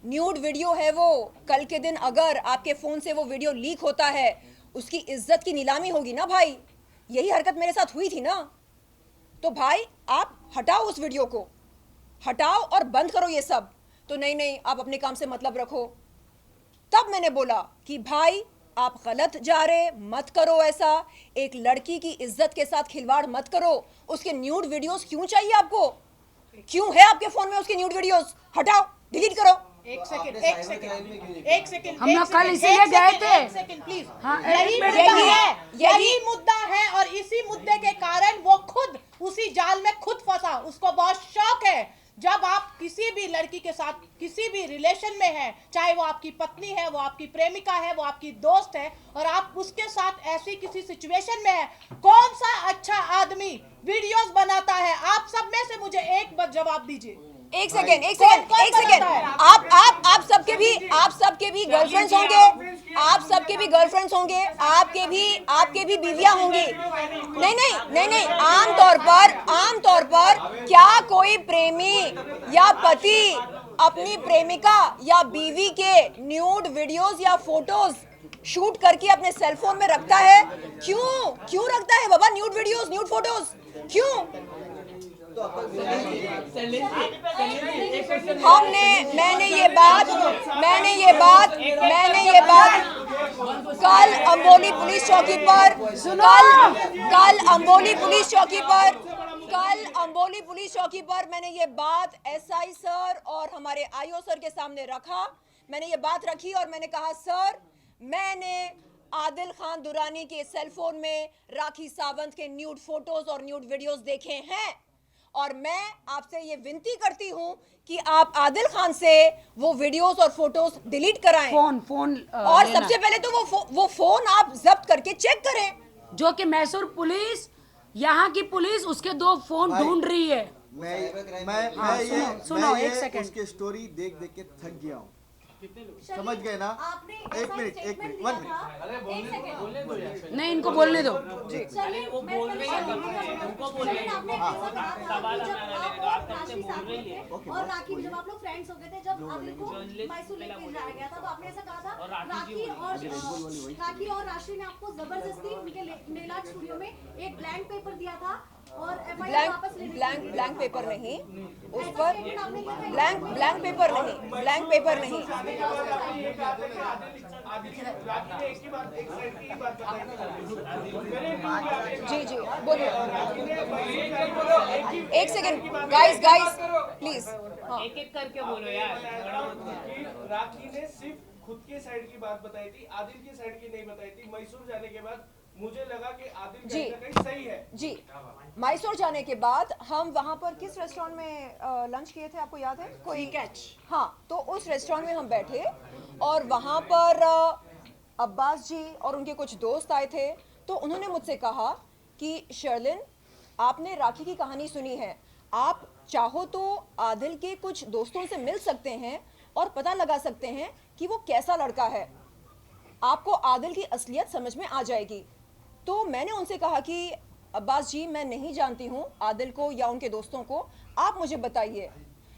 [SPEAKER 9] न्यूड वीडियो है वो, कल के दिन अगर आपके फ़ोन से वो वीडियो लीक होता है, उसकी इज्जत की नीलामी होगी ना भाई। यही हरकत मेरे साथ हुई थी ना। तो भाई आप हटाओ उस वीडियो को, हटाओ और बंद करो ये सब। तो नहीं आप अपने काम से मतलब रखो। तब मैंने बोला कि भाई आप गलत जा रहे, मत करो ऐसा। एक लड़की की इज्जत के साथ खिलवाड़ मत करो। उसके न्यूड वीडियोस क्यों चाहिए आपको? क्यों है आपके फोन में उसके न्यूड वीडियोस? हटाओ, डिलीट करो।
[SPEAKER 2] एक सेकंड
[SPEAKER 1] हम लोग कल इसीलिए गए थे।
[SPEAKER 2] प्लीज,
[SPEAKER 1] हाँ,
[SPEAKER 2] यही मुद्दा है और इसी मुद्दे के कारण वो खुद उसी जाल में खुद फंसा। उसको बहुत शौक है, जब आप किसी भी लड़की के साथ किसी भी रिलेशन में हैं, चाहे वो आपकी पत्नी है, वो आपकी प्रेमिका है, वो आपकी दोस्त है, और आप उसके साथ ऐसी किसी सिचुएशन में है, कौन सा अच्छा आदमी वीडियोस बनाता है? आप सब में से मुझे एक बार जवाब दीजिए।
[SPEAKER 9] एक सेकेंड आप सबके भी गर्लफ्रेंड्स होंगे, आप सबके भी गर्लफ्रेंड्स होंगे, आपके भी बीवियां होंगी। नहीं, आमतौर पर क्या कोई प्रेमी या पति अपनी प्रेमिका या बीवी के न्यूड वीडियोस या फोटोज शूट करके अपने सेलफोन में रखता है? क्यों रखता है बाबा न्यूड वीडियोस, न्यूड फोटोज? क्यों? मैंने ये बात कल अम्बोली पुलिस चौकी पर मैंने ये बात एसआई सर और हमारे आईओ सर के सामने रखा। मैंने ये बात रखी और मैंने कहा सर, मैंने आदिल खान दुरानी के सेलफोन में राखी सावंत के न्यूड फोटोज और न्यूड वीडियोस देखे हैं, और मैं आपसे ये विनती करती हूँ कि आप आदिल खान से वो वीडियोस और फोटोज डिलीट कराएं।
[SPEAKER 1] फोन
[SPEAKER 9] और सबसे पहले तो वो फोन आप जब्त करके चेक करें,
[SPEAKER 1] जो कि मैसूर पुलिस, यहाँ की पुलिस उसके 2 फोन ढूंढ रही है।
[SPEAKER 3] सुनो एक सेकंड, उसकी स्टोरी देख के थक गया हूँ, समझ गए ना? एक मिनट 1 मिनट
[SPEAKER 1] नहीं, इनको बोलने दो।
[SPEAKER 12] और राखी जब आप लोग फ्रेंड्स हो गए थे, जब आदिल को मैसूर लेके जाया गया था, तो आपने ऐसा कहा था राखी और राशि ने आपको जबरदस्ती उनके नेल आर्ट स्टूडियो में एक ब्लैंक पेपर दिया था और FIR
[SPEAKER 9] ब्लैंक
[SPEAKER 12] वापस लेने
[SPEAKER 9] ब्लैंक ब्लैंक पेपर नहीं, उस पर ब्लैंक पेपर नहीं, ब्लैंक पेपर नहीं। जी जी बोलिए। एक सेकेंड गाइस प्लीज। हाँ
[SPEAKER 4] एक एक करके बोलो यार।
[SPEAKER 7] राखी ने सिर्फ खुद के साइड की बात बताई थी, आदिल की साइड की नहीं बताई थी। मैसूर जाने के बाद मुझे लगा कि आदिल कहीं ना कहीं सही है।
[SPEAKER 9] जी मैसूर जाने के बाद हम वहाँ पर किस रेस्टोरेंट में लंच किए थे, आपको याद है कोई? कैच। हाँ, तो उस रेस्टोरेंट में हम बैठे और वहाँ पर अब्बास जी और उनके कुछ दोस्त आए थे। तो उन्होंने मुझसे कहा कि शर्लिन, आपने राखी की कहानी सुनी है, आप चाहो तो आदिल के कुछ दोस्तों से मिल सकते हैं और पता लगा सकते हैं कि वो कैसा लड़का है, आपको आदिल की असलियत समझ में आ जाएगी। तो मैंने उनसे कहा कि अब्बास जी, मैं नहीं जानती हूँ आदिल को या उनके दोस्तों को, आप मुझे बताइए।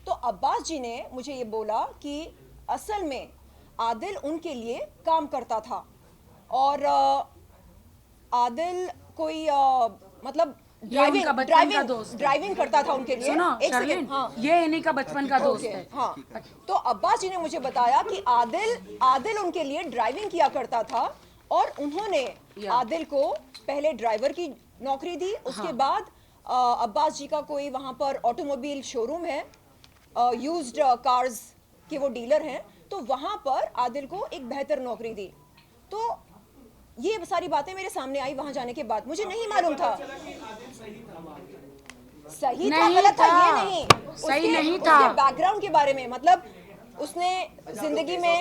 [SPEAKER 9] तो अब्बास जी ने मुझे ये बोला कि असल में आदिल उनके लिए काम करता था और आदिल कोई मतलब ड्राइविंग करता था उनके लिए।
[SPEAKER 1] सुनो
[SPEAKER 9] एक
[SPEAKER 1] शर्लिन,
[SPEAKER 9] सेकंड, हाँ
[SPEAKER 1] ये इन्हीं का बचपन का दोस्त है।
[SPEAKER 9] हाँ, तो अब्बास जी ने मुझे बताया कि आदिल उनके लिए ड्राइविंग किया करता था और उन्होंने आदिल को पहले ड्राइवर की नौकरी दी। उसके बाद अब्बास जी का कोई वहाँ पर ऑटोमोबाइल शोरूम है, यूज्ड कार्स के वो डीलर हैं, तो वहाँ पर आदिल को एक बेहतर नौकरी दी। तो ये सारी बातें मेरे सामने आई वहाँ जाने के बाद। मुझे नहीं मालूम था सही था गलत था, ये नहीं,
[SPEAKER 1] सही नहीं था।
[SPEAKER 9] उसके बैकग्राउंड के बारे में, मतलब उसने जिंदगी में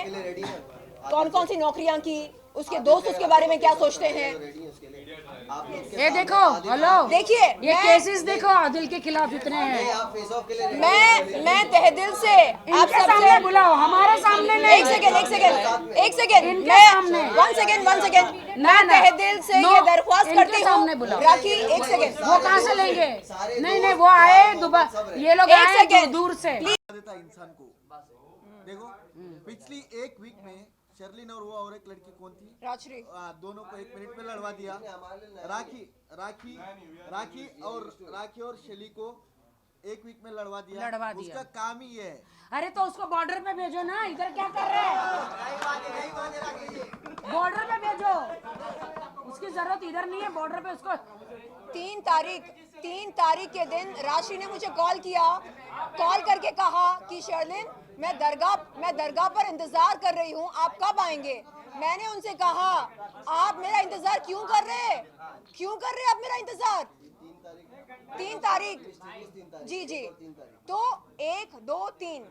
[SPEAKER 9] कौन कौन सी नौकरियां की, उसके दोस्त उसके बारे में क्या सोचते हैं।
[SPEAKER 1] ये देखो, हेलो
[SPEAKER 9] देखिए,
[SPEAKER 1] ये केसेस देखो आदिल के खिलाफ इतने हैं।
[SPEAKER 9] मैं तहे दिल से आप
[SPEAKER 1] सबसे बुलाओ, हमारे सामने नहीं।
[SPEAKER 9] एक सेकेंड वन सेकेंड मैं तहे दिल से ये दरख्वास्त करती हूँ राखी, एक सेकेंड।
[SPEAKER 1] वो कहाँ से लेंगे? नहीं वो आए दुबई, ये लोग आए दूर से।
[SPEAKER 3] इंसान को देखो, पिछली एक वीक में शर्लिन और वो और एक लड़की कौन थी,
[SPEAKER 9] राजश्री,
[SPEAKER 3] दोनों को 1 मिनट में लड़वा दिया। राखी और शैली को 1 वीक में लड़वा दिया। उसका काम ही ये है।
[SPEAKER 1] अरे तो उसको बॉर्डर पे भेजो ना, इधर क्या कर रहे हैं? बॉर्डर पे भेजो, उसकी जरूरत इधर नहीं है, बॉर्डर पे उसको।
[SPEAKER 9] 3 तारीख के दिन राशि ने मुझे कॉल करके कहा कि शर्लिन, मैं दरगाह पर इंतजार कर रही हूँ, आप कब आएंगे? मैंने उनसे कहा, आप मेरा इंतजार क्यों कर रहे हैं आप मेरा इंतजार? 3 तारीख, जी तो 1 2 3,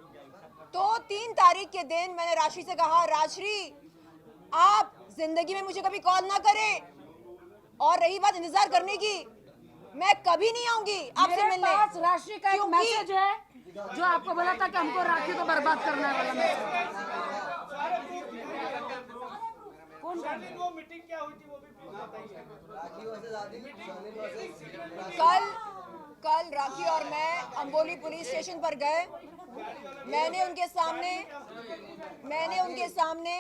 [SPEAKER 9] तो 3 तारीख के दिन मैंने राशि से कहा, राशि आप जिंदगी में मुझे कभी कॉल ना करें, और रही बात इंतजार करने की, मैं कभी नहीं आऊंगी आपसे मिलने।
[SPEAKER 1] मेरे पास राशि का एक मैसेज है जो आपको बोला था कि हमको राखी को बर्बाद करना है वाला। कौन
[SPEAKER 7] वो मीटिंग क्या हुई थी वो भी बताइए।
[SPEAKER 9] कल राखी और मैं अंबोली पुलिस स्टेशन पर गए। मैंने उनके सामने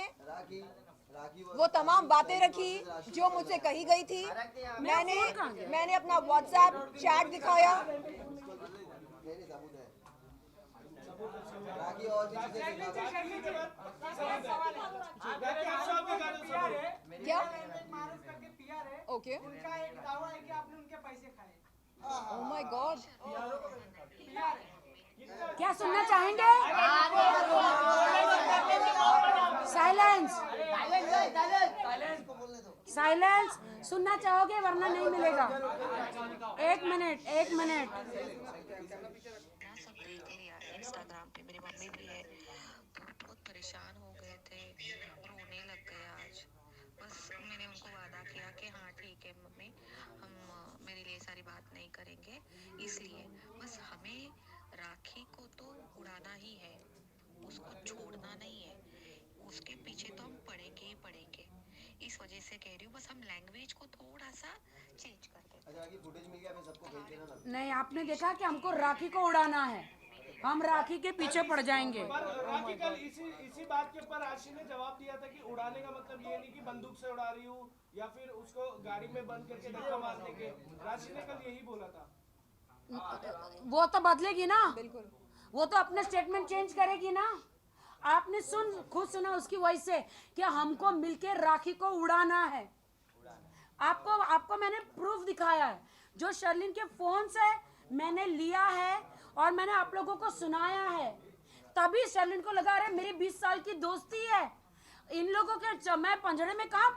[SPEAKER 9] वो तमाम बातें रखी जो मुझसे कही गई थी। मैंने अपना व्हाट्सएप चैट दिखाया। क्या? ओके,
[SPEAKER 13] उनका एक दावा है कि आपने उनके पैसे खाए।
[SPEAKER 9] ओह माय गॉड,
[SPEAKER 1] क्या सुनना चाहेंगे? साइलेंस सुनना चाहोगे वरना नहीं मिलेगा। एक मिनट
[SPEAKER 11] इंस्टाग्राम पे मेरी मम्मी भी है, तो बहुत परेशान हो गए थे, रोने लग गए आज। बस मैंने उनको वादा किया कि हाँ ठीक है मम्मी, हम मेरे लिए सारी बात नहीं करेंगे, इसलिए बस हमें राखी को तो उड़ाना ही है, उसको छोड़ना नहीं है, उसके पीछे तो हम पड़ेंगे ही पड़ेंगे। इस वजह से कह रही हूँ, बस हम लैंग्वेज को थोड़ा सा चेंज कर दें।
[SPEAKER 1] नहीं, आपने देखा कि हमको राखी को उड़ाना है, हम राखी के पीछे पड़ जाएंगे।
[SPEAKER 7] राखी कल इसी बात के ऊपर राशि ने जवाब दिया था कि उड़ाने का मतलब ये नहीं कि बंदूक से उड़ा रही हूँ या फिर उसको गाड़ी में बंद करके धक्का मारने के। राशि ने कल यही बोला था।
[SPEAKER 1] वो तो बदलेगी ना,
[SPEAKER 9] बिल्कुल
[SPEAKER 1] वो तो अपने स्टेटमेंट चेंज करेगी ना। आपने खुद सुना उसकी वॉइस से कि हमको मिलके राखी को उड़ाना है। आपको मैंने प्रूफ दिखाया है, जो शर्लिन के फोन से मैंने लिया है और मैंने आप लोगों को सुनाया है। तभी शर्लिन को लगा अरे मेरी 20 साल की दोस्ती है, इन लोगों के मैं पंजरे में कहाँ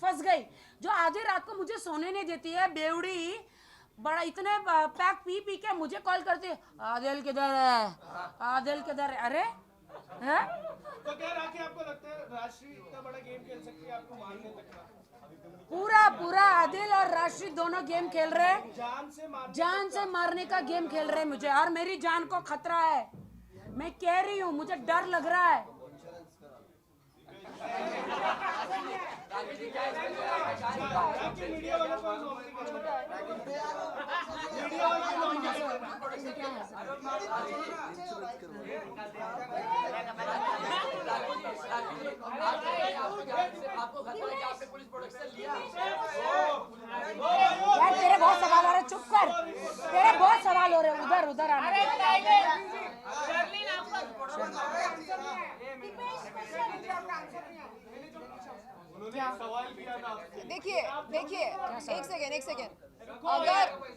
[SPEAKER 1] फंस गई, जो आधी रात को मुझे सोने नहीं देती है बेवड़ी। बड़ा इतने पैक पी पी के मुझे कॉल करती है, आदिल किधर है, आदिल किधर है। अरे है
[SPEAKER 7] तो क्या राखी आपको लगता है राशि इतना बड़ा गेम खेल सकती है आपको मारने तक का?
[SPEAKER 1] पूरा आदिल और राशि दोनों गेम खेल रहे हैं, जान से मारने का गेम खेल रहे हैं मुझे, और मेरी जान को खतरा है। मैं कह रही हूँ मुझे डर लग रहा है। यार तेरे बहुत सवाल हो रहे, चुप कर, तेरे बहुत सवाल हो रहे, उधर आना।
[SPEAKER 9] देखिए एक सेकेंड,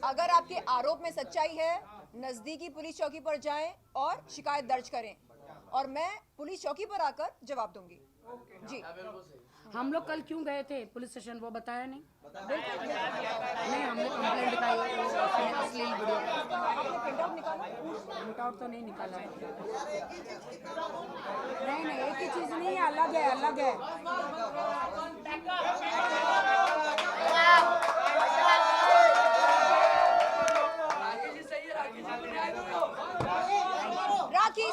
[SPEAKER 9] अगर आपके आरोप में सच्चाई है, नजदीकी पुलिस चौकी पर जाएं और शिकायत दर्ज करें, और मैं पुलिस चौकी पर आकर जवाब दूंगी। जी
[SPEAKER 1] हम लोग कल क्यों गए थे पुलिस स्टेशन, वो बताया नहीं? नहीं, हमने कंप्लेंट लिखाई, अश्लील वीडियो। प्रिंट आउट तो नहीं निकाला है। नहीं, एक ही चीज नहीं है, अलग है।
[SPEAKER 9] राखी